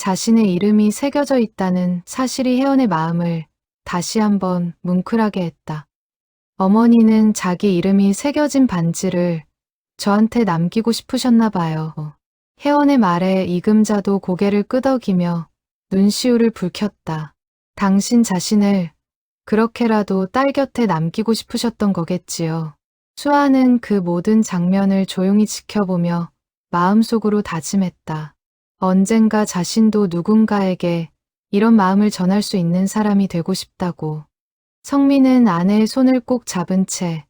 자신의 이름이 새겨져 있다는 사실이 혜원의 마음을 다시 한번 뭉클하게 했다. 어머니는 자기 이름이 새겨진 반지를 저한테 남기고 싶으셨나 봐요. 혜원의 말에 이금자도 고개를 끄덕이며 눈시울을 붉혔다. 당신 자신을 그렇게라도 딸 곁에 남기고 싶으셨던 거겠지요. 수아는 그 모든 장면을 조용히 지켜보며 마음속으로 다짐했다. 언젠가 자신도 누군가에게 이런 마음을 전할 수 있는 사람이 되고 싶다고. 성민은 아내의 손을 꼭 잡은 채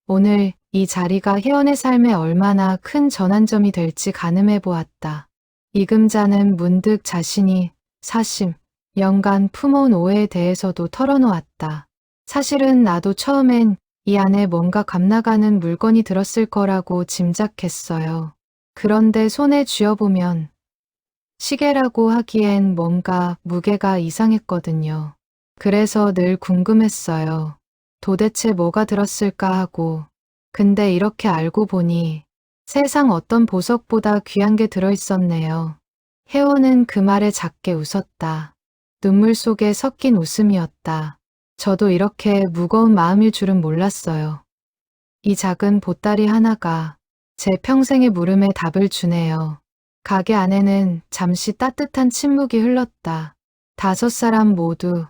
오늘 이 자리가 혜원의 삶에 얼마나 큰 전환점이 될지 가늠해 보았다. 이금자는 문득 자신이 40년간 품어온 오해에 대해서도 털어놓았다. 사실은 나도 처음엔 이 안에 뭔가 감나가는 물건이 들었을 거라고 짐작했어요. 그런데 손에 쥐어보면 시계라고 하기엔 뭔가 무게가 이상했거든요. 그래서 늘 궁금했어요. 도대체 뭐가 들었을까 하고. 근데 이렇게 알고 보니 세상 어떤 보석보다 귀한 게 들어있었네요. 혜원은 그 말에 작게 웃었다. 눈물 속에 섞인 웃음이었다. 저도 이렇게 무거운 마음일 줄은 몰랐어요. 이 작은 보따리 하나가 제 평생의 물음에 답을 주네요. 가게 안에는 잠시 따뜻한 침묵이 흘렀다. 5사람 모두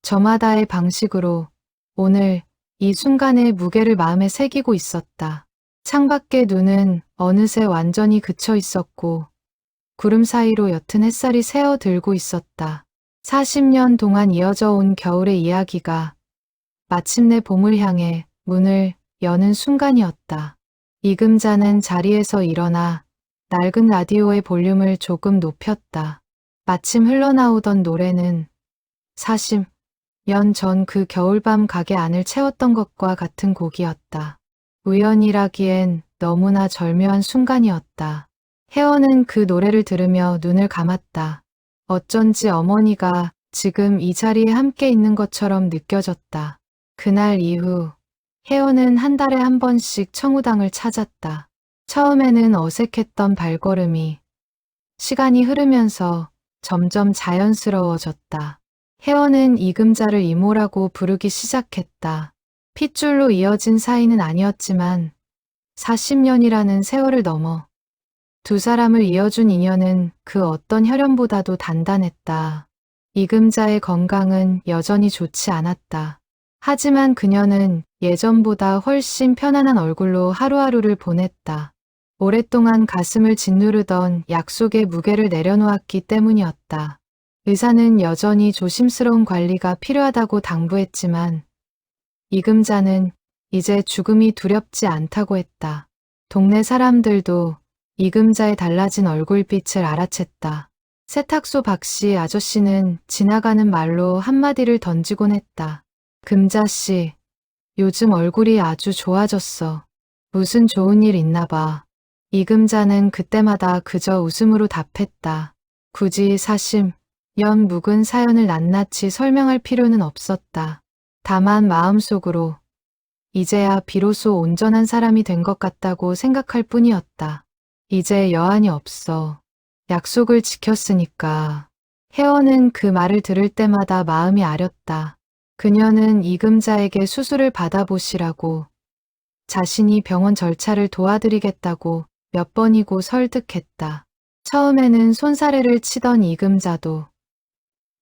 저마다의 방식으로 오늘 이 순간의 무게를 마음에 새기고 있었다. 창밖의 눈은 어느새 완전히 그쳐 있었고 구름 사이로 옅은 햇살이 새어들고 있었다. 40년 동안 이어져 온 겨울의 이야기가 마침내 봄을 향해 문을 여는 순간이었다. 이금자는 자리에서 일어나 낡은 라디오의 볼륨을 조금 높였다. 마침 흘러나오던 노래는 40년 전 그 겨울밤 가게 안을 채웠던 것과 같은 곡이었다. 우연이라기엔 너무나 절묘한 순간이었다. 혜원은 그 노래를 들으며 눈을 감았다. 어쩐지 어머니가 지금 이 자리에 함께 있는 것처럼 느껴졌다. 그날 이후 혜원은 한 달에 한 번씩 청우당을 찾았다. 처음에는 어색했던 발걸음이 시간이 흐르면서 점점 자연스러워졌다. 혜원은 이금자를 이모라고 부르기 시작했다. 핏줄로 이어진 사이는 아니었지만 40년이라는 세월을 넘어 두 사람을 이어준 인연은 그 어떤 혈연보다도 단단했다. 이금자의 건강은 여전히 좋지 않았다. 하지만 그녀는 예전보다 훨씬 편안한 얼굴로 하루하루를 보냈다. 오랫동안 가슴을 짓누르던 약속의 무게를 내려놓았기 때문이었다. 의사는 여전히 조심스러운 관리가 필요하다고 당부했지만 이금자는 이제 죽음이 두렵지 않다고 했다. 동네 사람들도 이금자의 달라진 얼굴빛을 알아챘다. 세탁소 박씨 아저씨는 지나가는 말로 한마디를 던지곤 했다. 금자씨, 요즘 얼굴이 아주 좋아졌어. 무슨 좋은 일 있나 봐. 이금자는 그때마다 그저 웃음으로 답했다. 굳이 40년 묵은 사연을 낱낱이 설명할 필요는 없었다. 다만 마음속으로 이제야 비로소 온전한 사람이 된 것 같다고 생각할 뿐이었다. 이제 여한이 없어. 약속을 지켰으니까. 혜원은 그 말을 들을 때마다 마음이 아렸다. 그녀는 이금자에게 수술을 받아보시라고 자신이 병원 절차를 도와드리겠다고 몇 번이고 설득했다. 처음에는 손사래를 치던 이금자도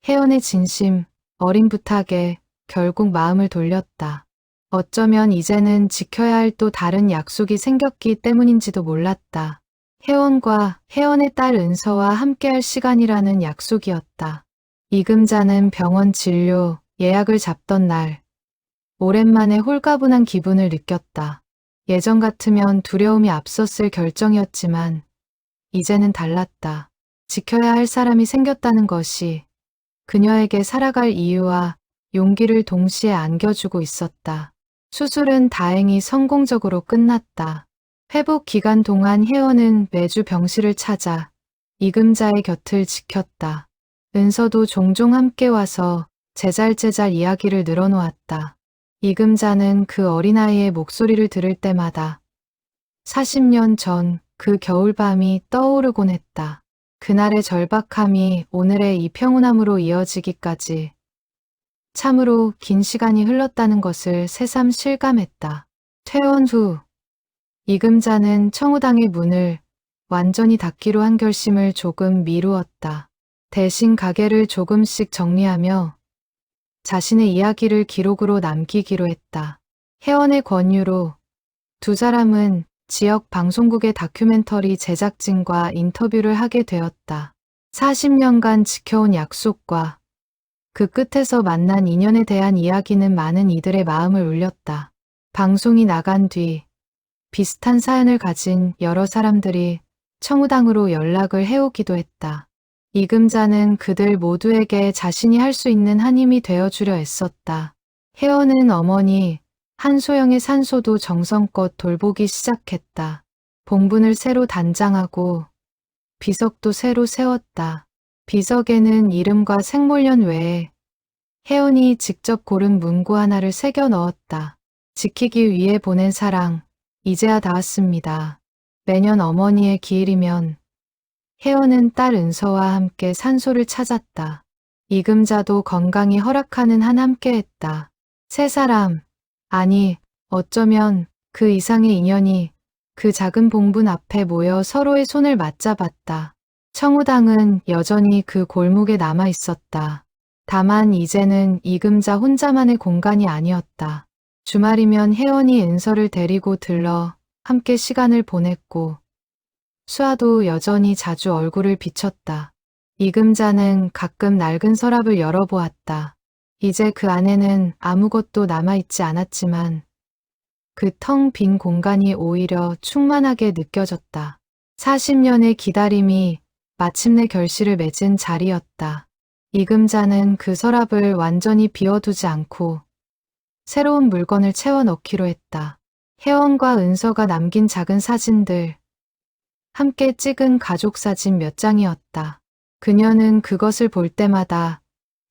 혜원의 진심, 어린 부탁에 결국 마음을 돌렸다. 어쩌면 이제는 지켜야 할 또 다른 약속이 생겼기 때문인지도 몰랐다. 혜원과 혜원의 딸 은서와 함께할 시간이라는 약속이었다. 이금자는 병원 진료 예약을 잡던 날 오랜만에 홀가분한 기분을 느꼈다. 예전 같으면 두려움이 앞섰을 결정이었지만 이제는 달랐다. 지켜야 할 사람이 생겼다는 것이 그녀에게 살아갈 이유와 용기를 동시에 안겨주고 있었다. 수술은 다행히 성공적으로 끝났다. 회복 기간 동안 혜원은 매주 병실을 찾아 이금자의 곁을 지켰다. 은서도 종종 함께 와서 제잘제잘 이야기를 늘어놓았다. 이금자는 그 어린아이의 목소리를 들을 때마다 40년 전 그 겨울밤이 떠오르곤 했다. 그날의 절박함이 오늘의 이 평온함으로 이어지기까지 참으로 긴 시간이 흘렀다는 것을 새삼 실감했다. 퇴원 후 이금자는 청우당의 문을 완전히 닫기로 한 결심을 조금 미루었다. 대신 가게를 조금씩 정리하며 자신의 이야기를 기록으로 남기기로 했다. 혜원의 권유로 두 사람은 지역 방송국의 다큐멘터리 제작진과 인터뷰를 하게 되었다. 40년간 지켜온 약속과 그 끝에서 만난 인연에 대한 이야기는 많은 이들의 마음을 울렸다. 방송이 나간 뒤 비슷한 사연을 가진 여러 사람들이 청우당으로 연락을 해오기도 했다. 이금자는 그들 모두에게 자신이 할 수 있는 한 힘이 되어주려 애썼다. 혜원은 어머니 한소영의 산소도 정성껏 돌보기 시작했다. 봉분을 새로 단장하고 비석도 새로 세웠다. 비석에는 이름과 생물년 외에 혜원이 직접 고른 문구 하나를 새겨 넣었다. 지키기 위해 보낸 사랑, 이제야 닿았습니다. 매년 어머니의 기일이면 혜원은 딸 은서와 함께 산소를 찾았다. 이금자도 건강이 허락하는 한 함께했다. 세 사람, 아니 어쩌면 그 이상의 인연이 그 작은 봉분 앞에 모여 서로의 손을 맞잡았다. 청우당은 여전히 그 골목에 남아 있었다. 다만 이제는 이금자 혼자만의 공간이 아니었다. 주말이면 혜원이 은서를 데리고 들러 함께 시간을 보냈고 수아도 여전히 자주 얼굴을 비췄다. 이금자는 가끔 낡은 서랍을 열어보았다. 이제 그 안에는 아무것도 남아있지 않았지만 그 텅 빈 공간이 오히려 충만하게 느껴졌다. 40년의 기다림이 마침내 결실을 맺은 자리였다. 이금자는 그 서랍을 완전히 비워두지 않고 새로운 물건을 채워 넣기로 했다. 혜원과 은서가 남긴 작은 사진들, 함께 찍은 가족사진 몇 장이었다. 그녀는 그것을 볼 때마다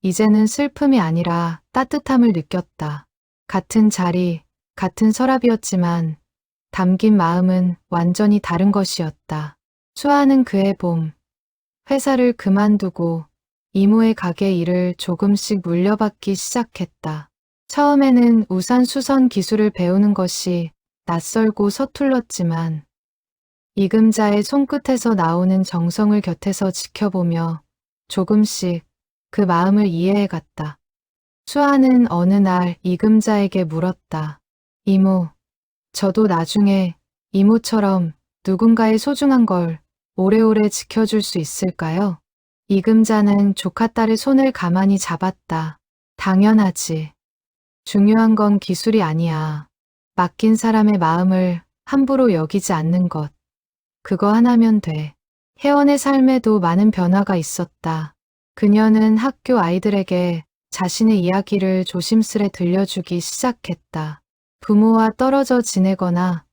이제는 슬픔이 아니라 따뜻함을 느꼈다. 같은 자리, 같은 서랍이었지만 담긴 마음은 완전히 다른 것이었다. 수아는 그해 봄, 회사를 그만두고 이모의 가게 일을 조금씩 물려받기 시작했다. 처음에는 우산 수선 기술을 배우는 것이 낯설고 서툴렀지만 이금자의 손끝에서 나오는 정성을 곁에서 지켜보며 조금씩 그 마음을 이해해갔다. 수아는 어느 날 이금자에게 물었다. 이모, 저도 나중에 이모처럼 누군가의 소중한 걸 오래오래 지켜줄 수 있을까요? 이금자는 조카딸의 손을 가만히 잡았다. 당연하지. 중요한 건 기술이 아니야. 맡긴 사람의 마음을 함부로 여기지 않는 것. 그거 하나면 돼. 혜원의 삶에도 많은 변화가 있었다. 그녀는 학교 아이들에게 자신의 이야기를 조심스레 들려주기 시작했다. 부모와 떨어져 지내거나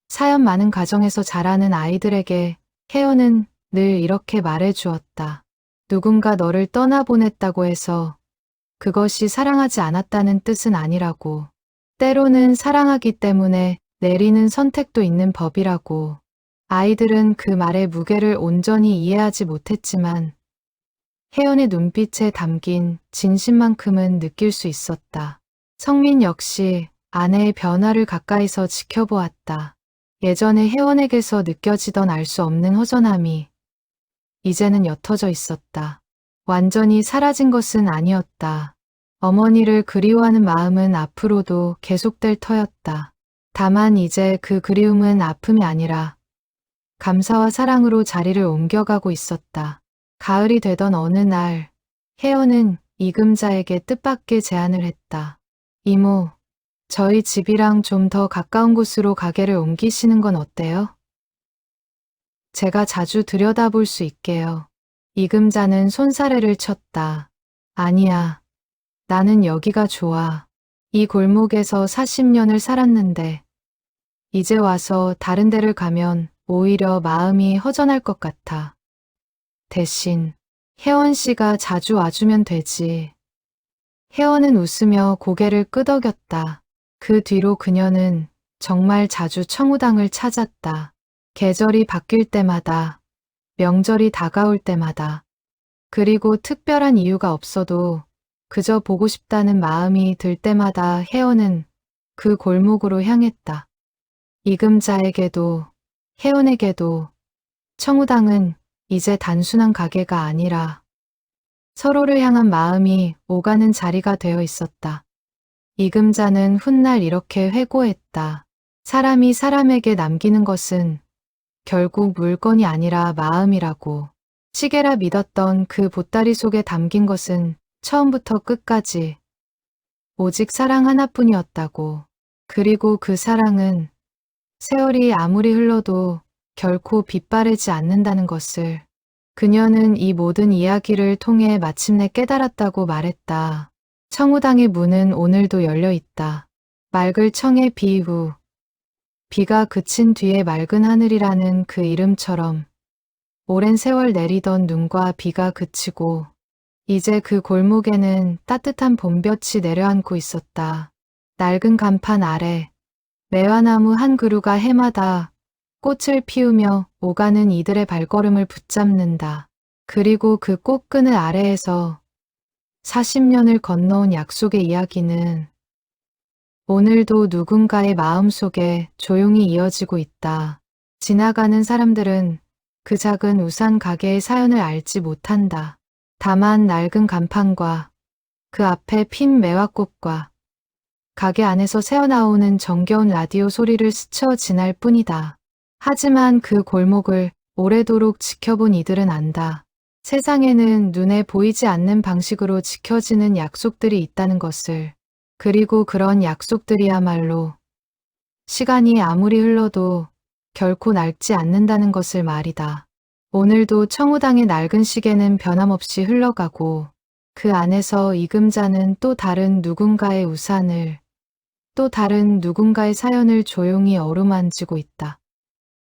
사연 많은 가정에서 자라는 아이들에게 혜원은 늘 이렇게 말해주었다. 누군가 너를 떠나보냈다고 해서 그것이 사랑하지 않았다는 뜻은 아니라고. 때로는 사랑하기 때문에 내리는 선택도 있는 법이라고. 아이들은 그 말의 무게를 온전히 이해하지 못했지만 혜연의 눈빛에 담긴 진심만큼은 느낄 수 있었다. 성민 역시 아내의 변화를 가까이서 지켜보았다. 예전에 혜원에게서 느껴지던 알 수 없는 허전함이 이제는 옅어져 있었다. 완전히 사라진 것은 아니었다. 어머니를 그리워하는 마음은 앞으로도 계속될 터였다. 다만 이제 그 그리움은 아픔이 아니라 감사와 사랑으로 자리를 옮겨가고 있었다. 가을이 되던 어느 날 혜연은 이금자에게 뜻밖의 제안을 했다. 이모, 저희 집이랑 좀 더 가까운 곳으로 가게를 옮기시는 건 어때요? 제가 자주 들여다볼 수 있게요. 이금자는 손사래를 쳤다. 아니야. 나는 여기가 좋아. 이 골목에서 40년을 살았는데 이제 와서 다른 데를 가면 오히려 마음이 허전할 것 같아. 대신 혜원 씨가 자주 와주면 되지. 혜원은 웃으며 고개를 끄덕였다. 그 뒤로 그녀는 정말 자주 청우당을 찾았다. 계절이 바뀔 때마다 명절이 다가올 때마다. 그리고 특별한 이유가 없어도 그저 보고 싶다는 마음이 들 때마다 혜원은 그 골목으로 향했다. 이금자에게도 혜원에게도 청우당은 이제 단순한 가게가 아니라 서로를 향한 마음이 오가는 자리가 되어 있었다. 이금자는 훗날 이렇게 회고했다. 사람이 사람에게 남기는 것은 결국 물건이 아니라 마음이라고. 시계라 믿었던 그 보따리 속에 담긴 것은 처음부터 끝까지 오직 사랑 하나뿐이었다고. 그리고 그 사랑은 세월이 아무리 흘러도 결코 빛바래지 않는다는 것을 그녀는 이 모든 이야기를 통해 마침내 깨달았다고 말했다. 청우당의 문은 오늘도 열려 있다. 맑을 청의 비 후, 비가 그친 뒤에 맑은 하늘이라는 그 이름처럼 오랜 세월 내리던 눈과 비가 그치고 이제 그 골목에는 따뜻한 봄볕이 내려앉고 있었다. 낡은 간판 아래 매화나무 한 그루가 해마다 꽃을 피우며 오가는 이들의 발걸음을 붙잡는다. 그리고 그 꽃그늘 아래에서 40년을 건너온 약속의 이야기는 오늘도 누군가의 마음속에 조용히 이어지고 있다. 지나가는 사람들은 그 작은 우산 가게의 사연을 알지 못한다. 다만 낡은 간판과 그 앞에 핀 매화꽃과 가게 안에서 새어나오는 정겨운 라디오 소리를 스쳐 지날 뿐이다. 하지만 그 골목을 오래도록 지켜본 이들은 안다. 세상에는 눈에 보이지 않는 방식으로 지켜지는 약속들이 있다는 것을. 그리고 그런 약속들이야말로 시간이 아무리 흘러도 결코 낡지 않는다는 것을 말이다. 오늘도 청우당의 낡은 시계는 변함없이 흘러가고 그 안에서 이금자는 또 다른 누군가의 우산을, 또 다른 누군가의 사연을 조용히 어루만지고 있다.